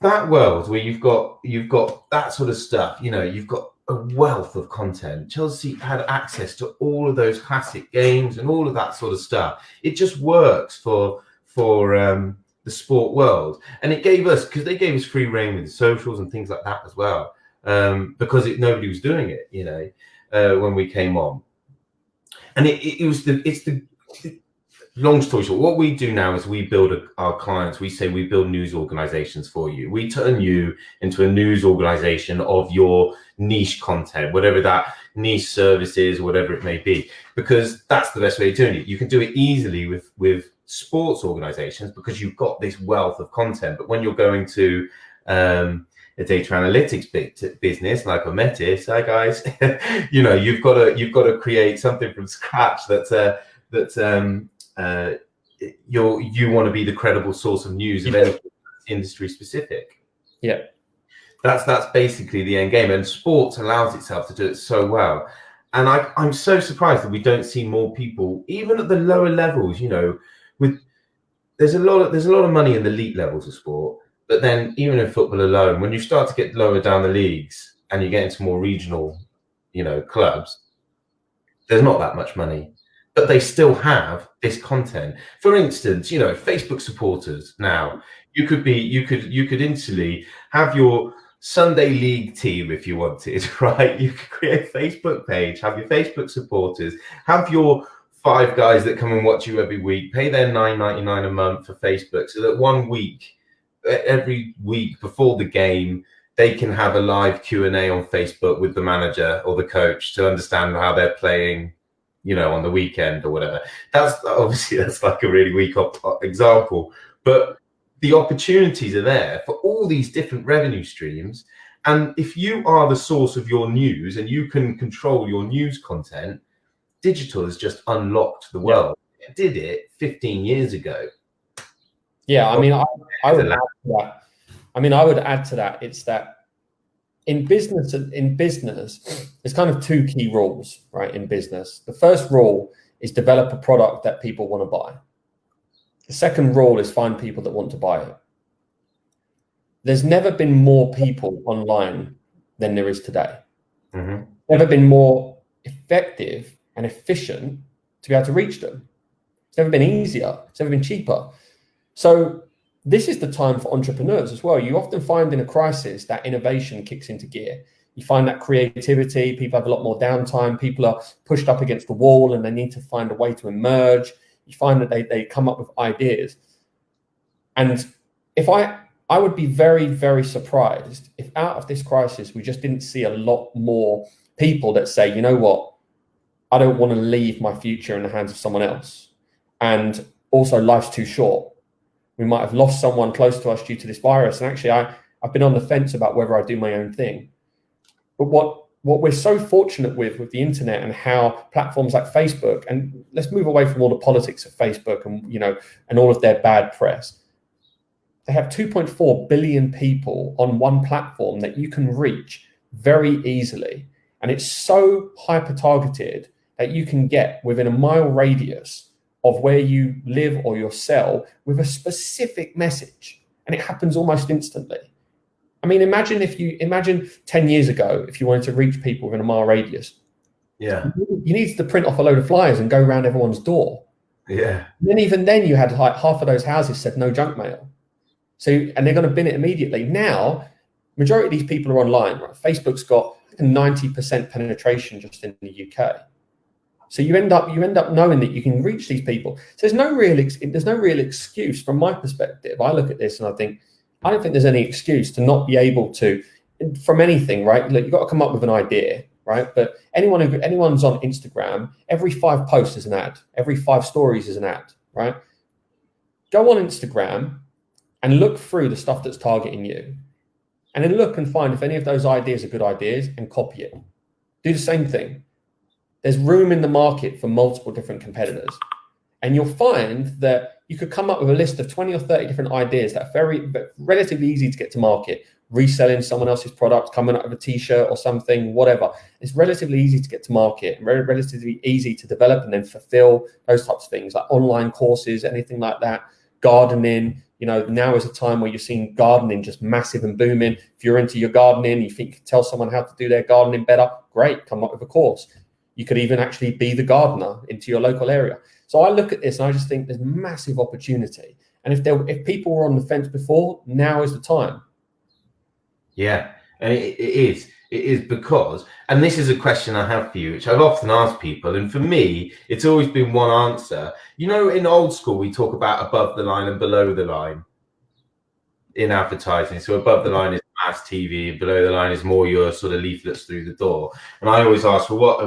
that world where you've got that sort of stuff, you've got a wealth of content. Chelsea had access to all of those classic games and all of that sort of stuff. It just works for the sport world, and it gave us, because they gave us free reign with the socials and things like that as well, because nobody was doing it, when we came on. And it's the long story short, what we do now is we build our clients. We say we build news organizations for you. We turn you into a news organization of your niche content, whatever that niche service is, whatever it may be, because that's the best way of doing it. You can do it easily with sports organizations because you've got this wealth of content. But when you're going to a data analytics business like Ometis, hi guys, you've got to create something from scratch you want to be the credible source of news of anything that's industry specific. Yeah, that's basically the end game, and sports allows itself to do it so well. And I'm so surprised that we don't see more people, even at the lower levels. There's a lot of money in the elite levels of sport, but then even in football alone, when you start to get lower down the leagues and you get into more regional, clubs, there's not that much money. But they still have this content. For instance, Facebook supporters now, you could instantly have your Sunday league team if you wanted, right? You could create a Facebook page, have your Facebook supporters, have your 5 guys that come and watch you every week, pay their $9.99 a month for Facebook, so that every week before the game, they can have a live Q&A on Facebook with the manager or the coach to understand how they're playing, on the weekend or whatever. That's like a really weak example, but the opportunities are there for all these different revenue streams. And if you are the source of your news and you can control your news content, digital has just unlocked the world. It did it 15 years ago. Yeah, I mean, I would add to that. I would add to that. It's that in business, there's kind of 2 key rules, right? In business, the first rule is develop a product that people want to buy. The second rule is find people that want to buy it. There's never been more people online than there is today. Mm-hmm. Never been more effective and efficient to be able to reach them. It's never been easier. It's never been cheaper. So this is the time for entrepreneurs as well. You often find in a crisis that innovation kicks into gear. You find that creativity, people have a lot more downtime, people are pushed up against the wall and they need to find a way to emerge. You find that they come up with ideas. And if I would be very, very surprised if out of this crisis, we just didn't see a lot more people that say, you know what, I don't want to leave my future in the hands of someone else. And also life's too short. We might have lost someone close to us due to this virus. And actually, I've been on the fence about whether I do my own thing. But what we're so fortunate with the internet and how platforms like Facebook, and let's move away from all the politics of Facebook and all of their bad press. They have 2.4 billion people on one platform that you can reach very easily. And it's so hyper-targeted that you can get within a mile radius of where you live or your cell with a specific message. And it happens almost instantly. I mean, imagine 10 years ago, if you wanted to reach people within a mile radius, yeah, you needed to print off a load of flyers and go around everyone's door. yeah, And then even then you had like half of those houses said no junk mail. So, and they're going to bin it immediately. Now, majority of these people are online, right? Facebook's got a 90% penetration just in the UK. So you end up knowing that you can reach these people. So there's no real excuse from my perspective. I look at this and I think, I don't think there's any excuse to not be able to, from anything, right? Look, you've got to come up with an idea, right? But anyone's on Instagram, every 5 posts is an ad, every 5 stories is an ad, right? Go on Instagram and look through the stuff that's targeting you, and then look and find if any of those ideas are good ideas and copy it. Do the same thing. There's room in the market for multiple different competitors, and you'll find that you could come up with a list of 20 or 30 different ideas that are relatively easy to get to market. Reselling someone else's product, coming up with a t-shirt or something, whatever. It's relatively easy to get to market and relatively easy to develop and then fulfill those types of things, like online courses, anything like that. Gardening, now is a time where you're seeing gardening just massive and booming. If you're into your gardening, you think you can tell someone how to do their gardening better, great, come up with a course. You could even actually be the gardener into your local area. So I look at this and I just think there's massive opportunity. And if people were on the fence before, now is the time. Yeah, and it is because, and this is a question I have for you, which I've often asked people, and for me, it's always been one answer. In old school, we talk about above the line and below the line in advertising. So above the line is mass TV, and below the line is more your sort of leaflets through the door. And I always ask, well, what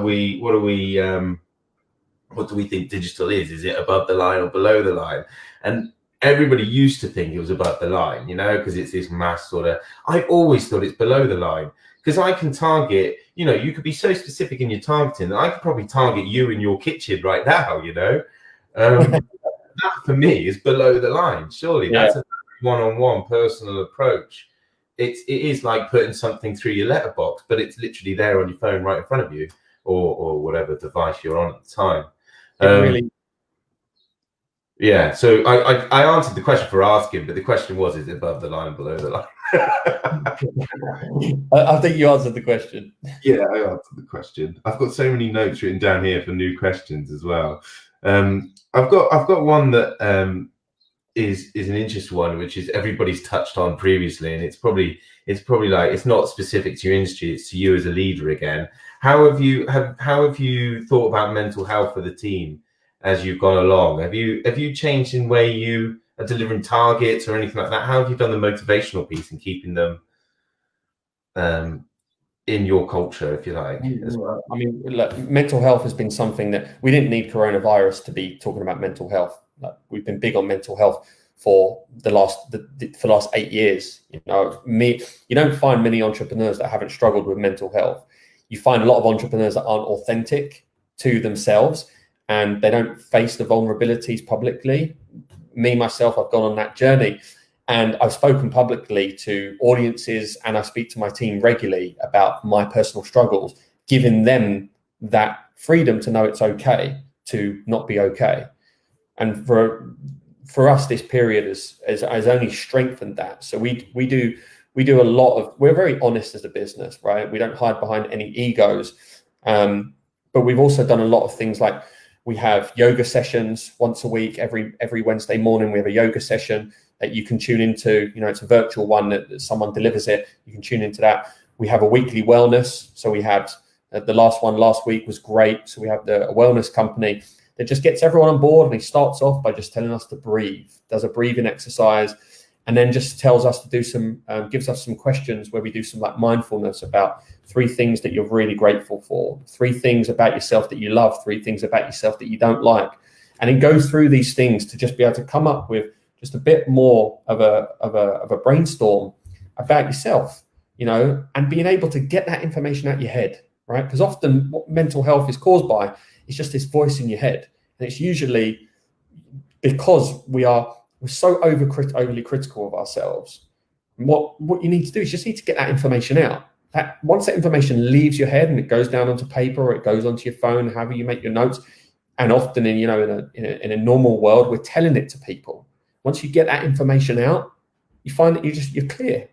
do we think digital is? Is it above the line or below the line? And everybody used to think it was above the line, because it's this mass sort of, I've always thought it's below the line, because I can target, you could be so specific in your targeting that I could probably target you in your kitchen right now, that for me is below the line. Surely that's a one-on-one personal approach. It is like putting something through your letterbox, but it's literally there on your phone right in front of you, or whatever device you're on at the time. Really. Yeah, so I answered the question for asking, but the question was, is it above the line, below the line? I think you answered the question. Yeah, I answered the question. I've got so many notes written down here for new questions as well. I've got one that is an interesting one, which is everybody's touched on previously, and it's probably like, it's not specific to your industry, it's to you as a leader again. How have you thought about mental health for the team as you've gone along? Have you changed in way you are delivering targets or anything like that? How have you done the motivational piece and keeping them in your culture, if you like? As well? I mean, look, mental health has been something that we didn't need coronavirus to be talking about mental health. Like, we've been big on mental health for the last 8 years. You don't find many entrepreneurs that haven't struggled with mental health. You find a lot of entrepreneurs that aren't authentic to themselves, and they don't face the vulnerabilities publicly. Me, myself, I've gone on that journey, and I've spoken publicly to audiences, and I speak to my team regularly about my personal struggles, giving them that freedom to know it's okay to not be okay. And for us, this period has only strengthened that. So we do a lot of, we're very honest as a business, right? We don't hide behind any egos. But we've also done a lot of things like, we have yoga sessions once a week. Every Wednesday morning, we have a yoga session that you can tune into. It's a virtual one that someone delivers it. You can tune into that. We have a weekly wellness. So we had the last one last week was great. So we have a wellness company that just gets everyone on board, and he starts off by just telling us to breathe, does a breathing exercise, and then just tells us to do gives us some questions where we do some like mindfulness about 3 things that you're really grateful for, 3 things about yourself that you love, 3 things about yourself that you don't like, and then go through these things to just be able to come up with just a bit more of a brainstorm about yourself, and being able to get that information out your head, right? Because often what mental health is caused by is just this voice in your head, and it's usually because we're so overly critical of ourselves. And what you need to do is just need to get that information out. Once that information leaves your head and it goes down onto paper or it goes onto your phone, however you make your notes, and often in a normal world, we're telling it to people. Once you get that information out, you find that you're clear.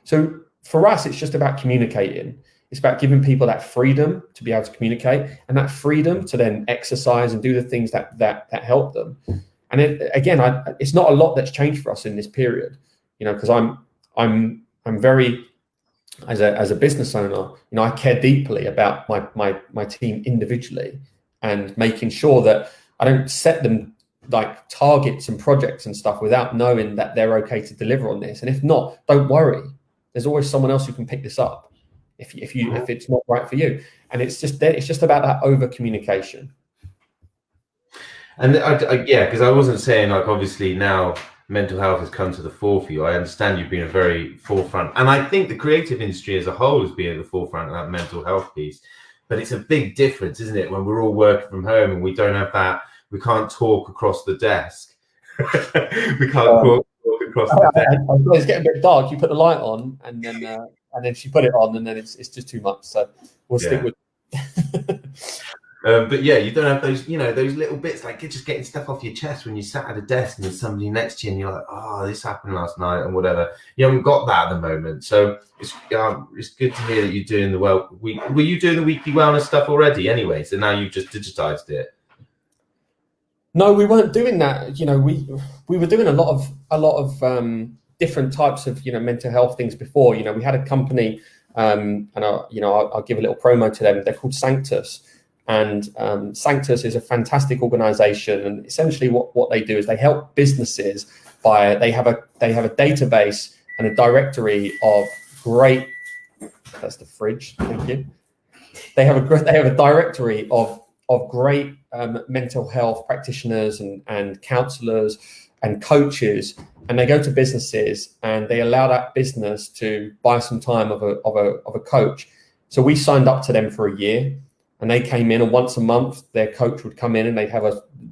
So for us, it's just about communicating. It's about giving people that freedom to be able to communicate and that freedom to then exercise and do the things that help them. And it's not a lot that's changed for us in this period, because I'm very, as a business owner, I care deeply about my team individually and making sure that I don't set them like targets and projects and stuff without knowing that they're okay to deliver on this. And if not, don't worry. There's always someone else who can pick this up if it's not right for you. And it's just about that over communication. And because I wasn't saying like obviously now mental health has come to the fore for you. I understand you've been a very forefront, and I think the creative industry as a whole has been at the forefront of that mental health piece. But it's a big difference, isn't it, when we're all working from home and we don't have that. We can't talk across the desk. We can't talk across the desk. It's getting a bit dark. You put the light on, and then she put it on, and then it's just too much. So we'll stick with. But yeah, you don't have those, those little bits like just getting stuff off your chest when you sat at a desk and there's somebody next to you and you're like, oh, this happened last night and whatever. You haven't got that at the moment. So it's good to hear that you're doing the were you doing the weekly wellness stuff already anyway? So now you've just digitized it. No, we weren't doing that. We were doing a lot of different types of mental health things before. We had a company, and I'll give a little promo to them. They're called Sanctus. And Sanctus is a fantastic organization, and essentially what they do is they help businesses they have a database and a directory of great. That's the fridge. Thank you. They have a directory of great mental health practitioners and counselors and coaches, and they go to businesses and they allow that business to buy some time of a coach. So we signed up to them for a year. And they came in, and once a month, their coach would come in, and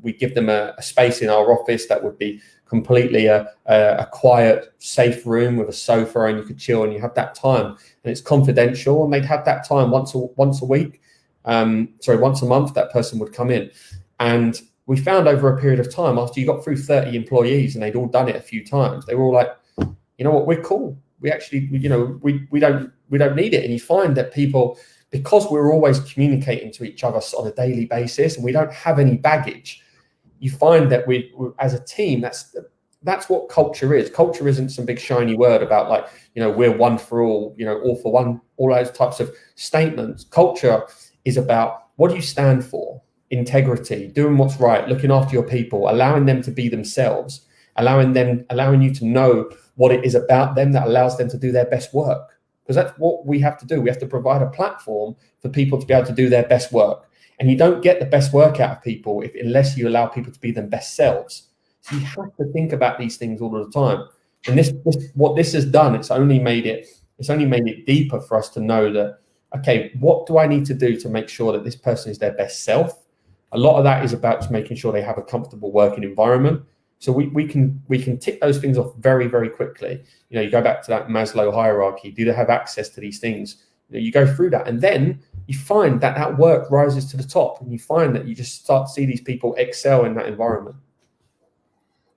we'd give them a space in our office that would be completely a quiet, safe room with a sofa, and you could chill, and you have that time, and it's confidential. And they'd have that time once a week, once a month. That person would come in, and we found over a period of time, after you got through 30 employees, and they'd all done it a few times, they were all like, you know what, we're cool. We actually, we don't need it. And you find that people, because we're always communicating to each other on a daily basis and we don't have any baggage, you find that we as a team, that's what culture is. Culture isn't some big shiny word about like, we're one for all, all for one, all those types of statements. Culture is about, what do you stand for? Integrity, doing what's right, looking after your people, allowing them to be themselves, allowing you to know what it is about them that allows them to do their best work. Because that's what we have to do. We have to provide a platform for people to be able to do their best work. And you don't get the best work out of people unless you allow people to be their best selves. So you have to think about these things all the time. And what this has done, it's only made it deeper for us to know that, okay, what do I need to do to make sure that this person is their best self? A lot of that is about just making sure they have a comfortable working environment. So we can tick those things off very, very quickly. You go back to that Maslow hierarchy. Do they have access to these things? You go through that, and then you find that work rises to the top, and you find that you just start to see these people excel in that environment.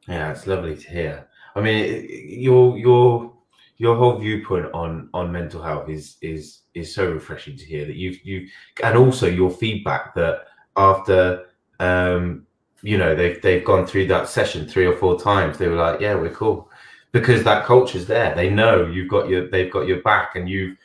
Yeah, it's lovely to hear. I mean, your whole viewpoint on mental health is so refreshing to hear that you and also your feedback that after they've gone through that session 3 or 4 times, they were like, yeah, we're cool, because that culture's there. They know they've got your back, and you've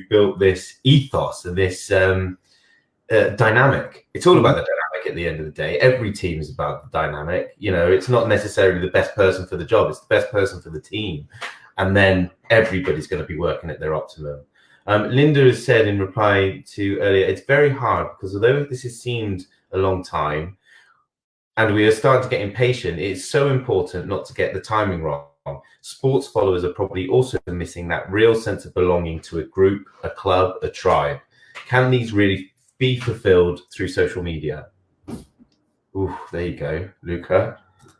built this ethos and this dynamic. It's all about the dynamic at the end of the day. Every team is about the dynamic. It's not necessarily the best person for the job, it's the best person for the team, and then everybody's going to be working at their optimum. Linda has said in reply to earlier, it's very hard because although this has seemed a long time and we are starting to get impatient, it's so important not to get the timing wrong. Sports followers are probably also missing that real sense of belonging to a group, a club, a tribe. Can these really be fulfilled through social media? Ooh, there you go, Luca.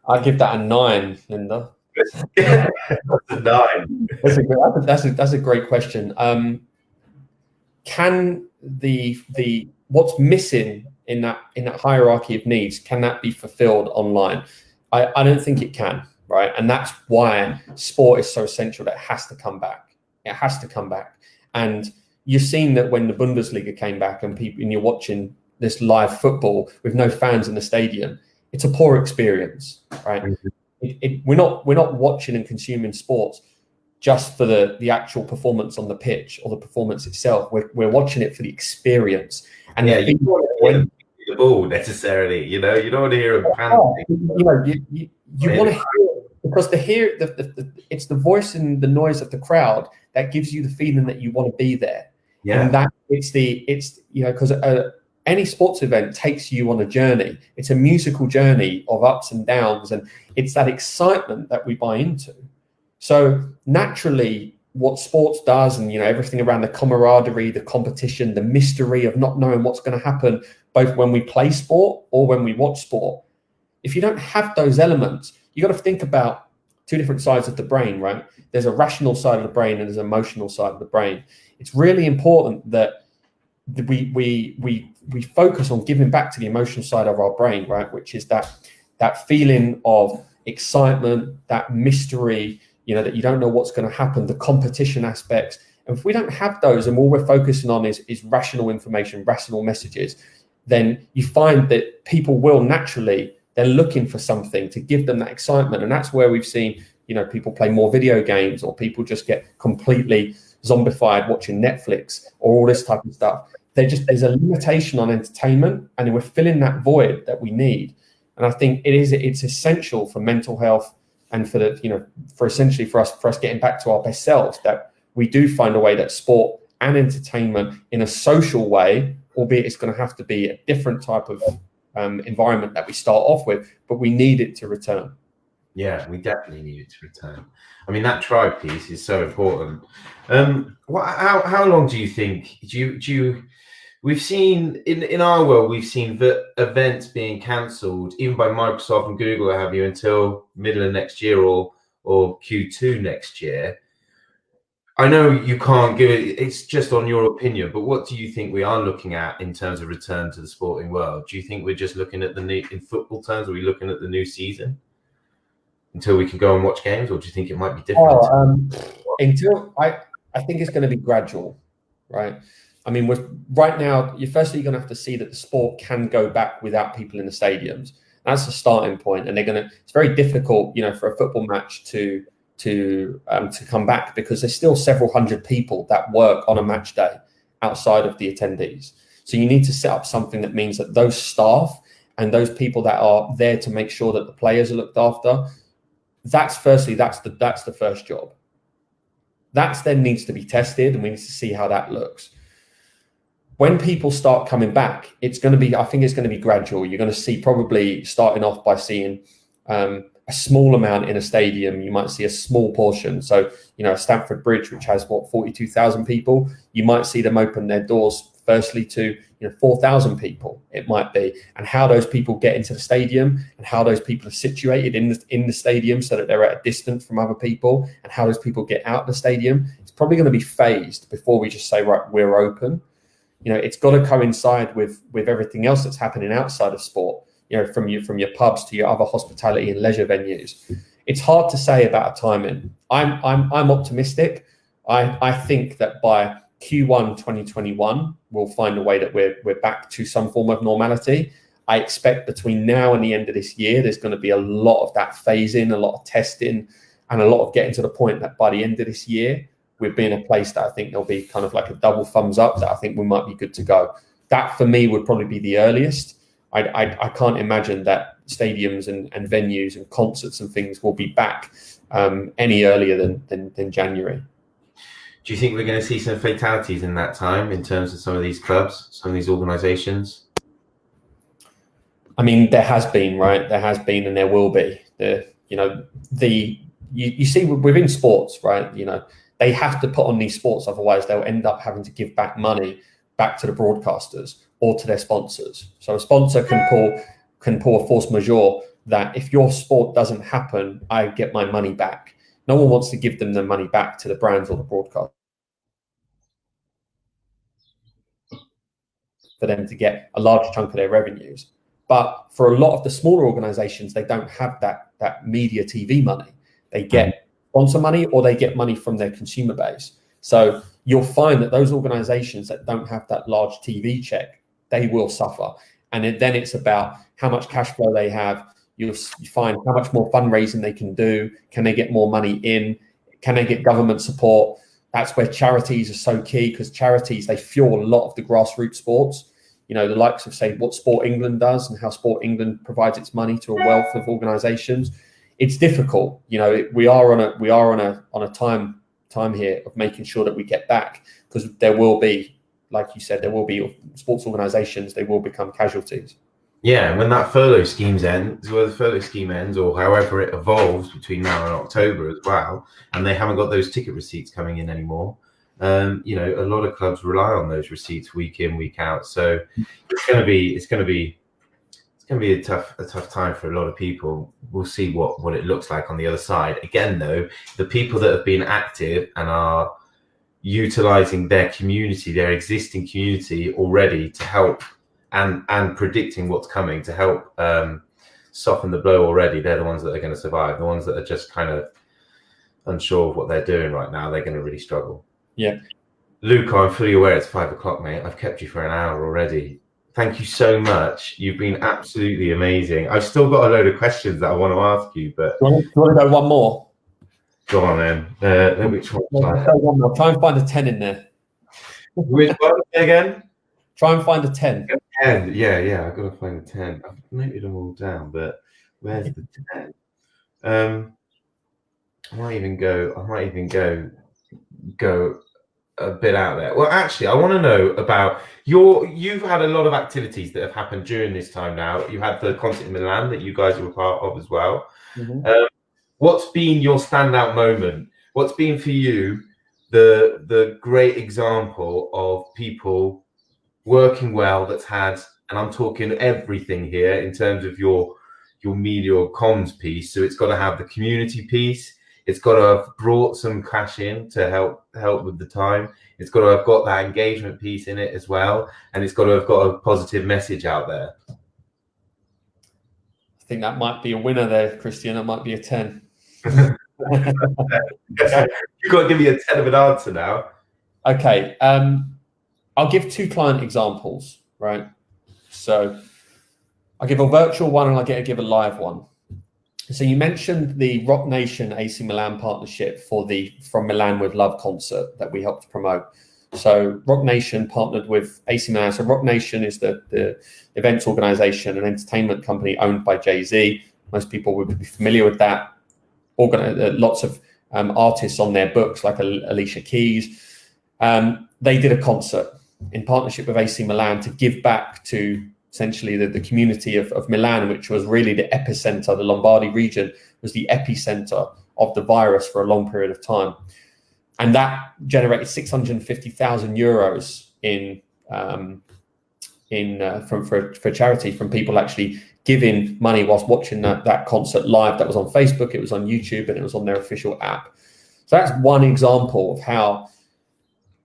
I'd give that a 9, Linda. That's a 9. That's a great question. Can the what's missing in that hierarchy of needs, can that be fulfilled online? I don't think it can, right? And that's why sport is so essential. That has to come back. It has to come back. And you've seen that when the Bundesliga came back and you're watching this live football with no fans in the stadium, it's a poor experience, right? We're not watching and consuming sports just for the actual performance on the pitch or the performance itself. We're watching it for the experience. And yeah, you don't want to hear the ball necessarily. You don't want to hear a panting. You want to hear it because it's the voice and the noise of the crowd that gives you the feeling that you want to be there. Yeah. And that it's because any sports event takes you on a journey. It's a musical journey of ups and downs, and it's that excitement that we buy into. So naturally, what sports does, and everything around the camaraderie, the competition, the mystery of not knowing what's going to happen, both when we play sport or when we watch sport. If you don't have those elements, you got to think about two different sides of the brain, right? There's a rational side of the brain and there's an emotional side of the brain. It's really important that we focus on giving back to the emotional side of our brain, right? Which is that feeling of excitement, that mystery, that you don't know what's going to happen, the competition aspects. And if we don't have those and all we're focusing on is rational information, rational messages, then you find that people will naturally, they're looking for something to give them that excitement. And that's where we've seen, people play more video games, or people just get completely zombified watching Netflix or all this type of stuff. There's a limitation on entertainment, and we're filling that void that we need. And I think it's essential for mental health and for essentially for us getting back to our best selves, that we do find a way that sport and entertainment in a social way, albeit it's going to have to be a different type of environment that we start off with, but we need it to return. Yeah, we definitely need it to return. I mean, that tribe piece is so important. How long do you think? We've seen in our world, we've seen events being cancelled, even by Microsoft and Google, what have you, until middle of next year or Q2 next year. I know you can't give it; it's just on your opinion. But what do you think we are looking at in terms of return to the sporting world? Do you think we're just looking at in football terms? Are we looking at the new season until we can go and watch games, or do you think it might be different? I think it's going to be gradual, right? I mean, right now, you're going to have to see that the sport can go back without people in the stadiums. That's the starting point, and it's very difficult, for a football match to come back, because there's still several hundred people that work on a match day outside of the attendees. So you need to set up something that means that those staff and those people that are there to make sure that the players are looked after, that's the first job. That then needs to be tested, and we need to see how that looks. When people start coming back, I think it's going to be gradual. You're going to see, probably starting off by seeing a small amount in a stadium. You might see a small portion. So, Stamford Bridge, which has 42,000 people, you might see them open their doors firstly to 4,000 people, it might be, and how those people get into the stadium and how those people are situated in the stadium so that they're at a distance from other people, and how those people get out of the stadium. It's probably going to be phased before we just say, right, we're open. It's got to coincide with everything else that's happening outside of sport, from your pubs to your other hospitality and leisure venues. It's hard to say about a timing. I'm optimistic. I think that by Q1 2021, we'll find a way that we're back to some form of normality. I expect between now and the end of this year, there's going to be a lot of that phasing, a lot of testing, and a lot of getting to the point that by the end of this year, we've been in a place that I think there'll be kind of like a double thumbs up, that I think we might be good to go. That for me would probably be the earliest. I can't imagine that stadiums and venues and concerts and things will be back any earlier than January. Do you think we're going to see some fatalities in that time in terms of some of these clubs, some of these organizations? I mean, there has been, right? There has been, and there will be. You see within sports, right? They have to put on these sports, otherwise they'll end up having to give back money back to the broadcasters or to their sponsors. So a sponsor can pull a force majeure that if your sport doesn't happen, I get my money back. No one wants to give them the money back to the brands or the broadcast for them to get a large chunk of their revenues. But for a lot of the smaller organizations, they don't have that media TV money. They get sponsor money, or they get money from their consumer base. So you'll find that those organizations that don't have that large TV check, they will suffer. And then it's about how much cash flow they have. You find how much more fundraising they can do. Can they get more money in? Can they get government support? That's where charities are so key, because charities, they fuel a lot of the grassroots sports. You know, the likes of, say, what Sport England does and how Sport England provides its money to a wealth of organizations. It's difficult. You know, we are on a time here of making sure that we get back, because there will be, like you said, there will be sports organizations, they will become casualties. Yeah, when that furlough scheme ends, or however it evolves between now and October as well, and they haven't got those ticket receipts coming in anymore, you know, a lot of clubs rely on those receipts week in, week out. So it's going to be a tough time for a lot of people. We'll see what it looks like on the other side. Again, though, the people that have been active and are utilizing their community, their existing community already to help, and predicting what's coming to help soften the blow already, they're the ones that are going to survive. The ones that are just kind of unsure of what they're doing right now, they're going to really struggle. Yeah. Luca, I'm fully aware it's 5 o'clock, mate. I've kept you for an hour already. Thank you so much. You've been absolutely amazing. I've still got a load of questions that I want to ask you, but... Do you want to go one more? Go on, then. Which one? Try and find a 10 in there. Which one again? Try and find a 10. 10, yeah, I've got to find a 10. I've noted them all down, but where's the 10? I might even go a bit out there. Well, actually, I want to know about you've had a lot of activities that have happened during this time now. You had the concert in Milan that you guys were part of as well. Mm-hmm. What's been your standout moment? What's been for you the great example of people working well that's had, and I'm talking everything here in terms of your media or comms piece. So it's got to have the community piece. It's got to have brought some cash in to help with the time. It's got to have got that engagement piece in it as well. And it's got to have got a positive message out there. I think that might be a winner there, Christian. That might be a 10. You've got to give me a 10 of an answer now. Okay. I'll give 2 client examples, right? So I'll give a virtual one and I'll give a live one. So you mentioned the Rock Nation AC Milan partnership for the From Milan with Love concert that we helped promote. So Rock Nation partnered with AC Milan. So Rock Nation is the events organization and entertainment company owned by Jay-Z. Most people would be familiar with that. Lots of artists on their books, like Alicia Keys. They did a concert in partnership with AC Milan to give back to essentially the community of Milan, which was really the epicenter. The Lombardy region was the epicenter of the virus for a long period of time. And that generated 650,000 euros for charity, from people actually giving money whilst watching that concert live. That was on Facebook, it was on YouTube, and it was on their official app. So that's one example of how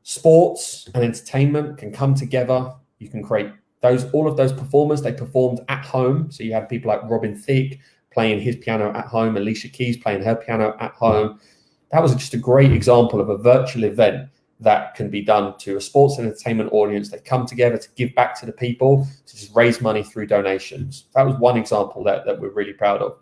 sports and entertainment can come together. You can create all of those performers. They performed at home. So you had people like Robin Thicke playing his piano at home, Alicia Keys playing her piano at home. That was just a great example of a virtual event that can be done to a sports and entertainment audience. They come together to give back to the people, to just raise money through donations. That was one example that we're really proud of.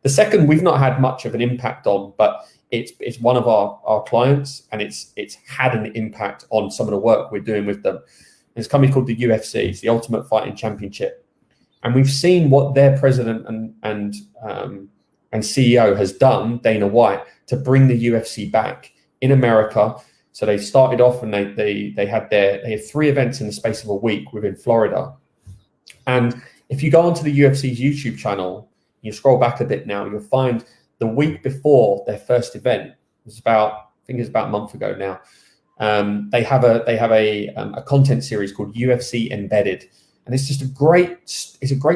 The second, we've not had much of an impact on, but it's one of our clients, and it's had an impact on some of the work we're doing with them. It's a company called the UFC, it's the Ultimate Fighting Championship. And we've seen what their president and CEO has done, Dana White, to bring the UFC back in America. So they started off and they had 3 events in the space of a week within Florida. And if you go onto the UFC's YouTube channel, you scroll back a bit now, you'll find the week before their first event, it's about a month ago now. They have a content series called UFC Embedded, and it's just a great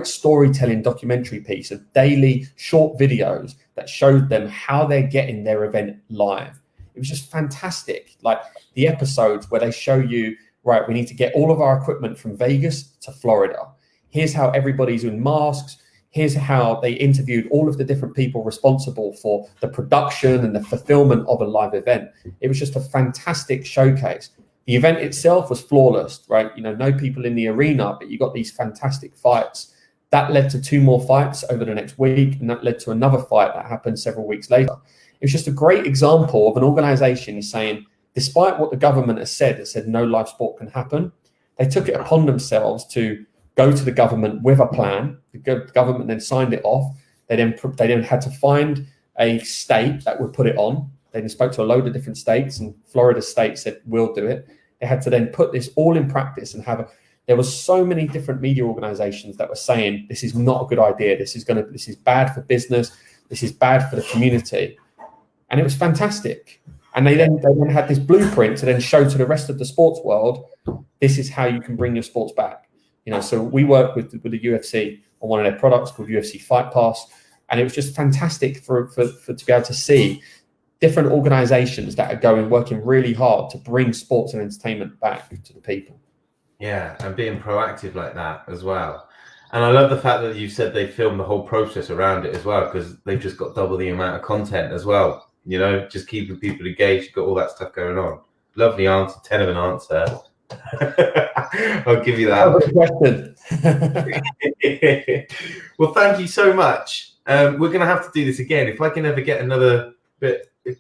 storytelling documentary piece of daily short videos that showed them how they're getting their event live. It was just fantastic. Like the episodes where they show you, right, we need to get all of our equipment from Vegas to Florida. Here's how everybody's in masks. Here's how they interviewed all of the different people responsible for the production and the fulfillment of a live event. It was just a fantastic showcase. The event itself was flawless, right? No people in the arena, but you got these fantastic fights. That led to 2 more fights over the next week, and that led to another fight that happened several weeks later. It was just a great example of an organization saying, despite what the government has said, it said no live sport can happen, they took it upon themselves to go to the government with a plan. The government then signed it off. They then had to find a state that would put it on. They then spoke to a load of different states, and Florida state said, we'll do it. They had to then put this all in practice and there was so many different media organizations that were saying, this is not a good idea. This is bad for business. This is bad for the community. And it was fantastic. And they then had this blueprint to then show to the rest of the sports world, this is how you can bring your sports back. So we work with the UFC on one of their products called UFC Fight Pass. And it was just fantastic for to be able to see different organizations that are working really hard to bring sports and entertainment back to the people. Yeah, and being proactive like that as well. And I love the fact that you said they filmed the whole process around it as well, because they've just got double the amount of content as well. Just keeping people engaged. You've got all that stuff going on. Lovely answer, 10 of an answer. I'll give you that. Well, thank you so much. We're going to have to do this again. If I can ever get another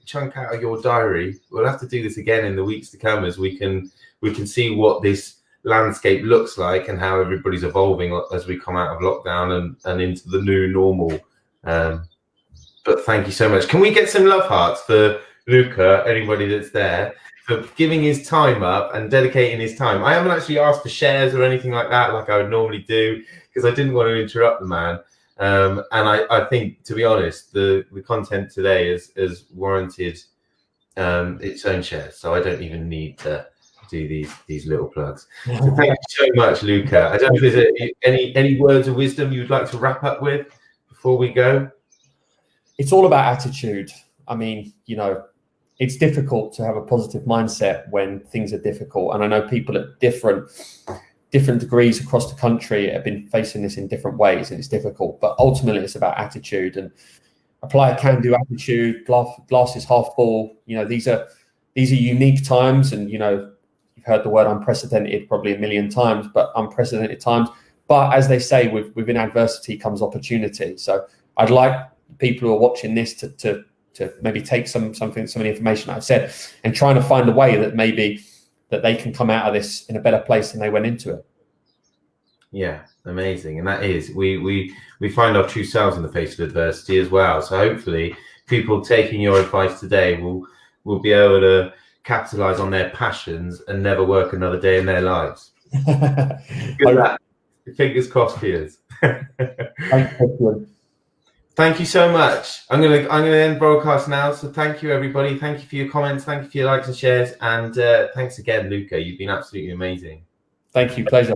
chunk out of your diary, we'll have to do this again in the weeks to come, as we can see what this landscape looks like and how everybody's evolving as we come out of lockdown and into the new normal. But thank you so much. Can we get some love hearts for Luca, anybody that's there, for giving his time up and dedicating his time? I haven't actually asked for shares or anything like that, like I would normally do, because I didn't want to interrupt the man. And I think, to be honest, the content today is warranted its own shares, so I don't even need to do these little plugs. So thank you so much, Luca. I don't know if there's any words of wisdom you'd like to wrap up with before we go. It's all about attitude. I mean, it's difficult to have a positive mindset when things are difficult. And I know people at different degrees across the country have been facing this in different ways, and it's difficult. But ultimately, it's about attitude, and apply a can-do attitude. Glass is half full. These are unique times, and you've heard the word unprecedented probably a million times, but unprecedented times. But as they say, within adversity comes opportunity. So I'd like people who are watching this to maybe take some of the information I've said and trying to find a way that maybe that they can come out of this in a better place than they went into it. Yeah, amazing. And that is, we find our true selves in the face of adversity as well. So hopefully people taking your advice today will be able to capitalize on their passions and never work another day in their lives. Good luck. Fingers crossed for you. Thank you so much. I'm gonna end broadcast now. So thank you, everybody. Thank you for your comments. Thank you for your likes and shares. And thanks again, Luca. You've been absolutely amazing. Thank you. Pleasure.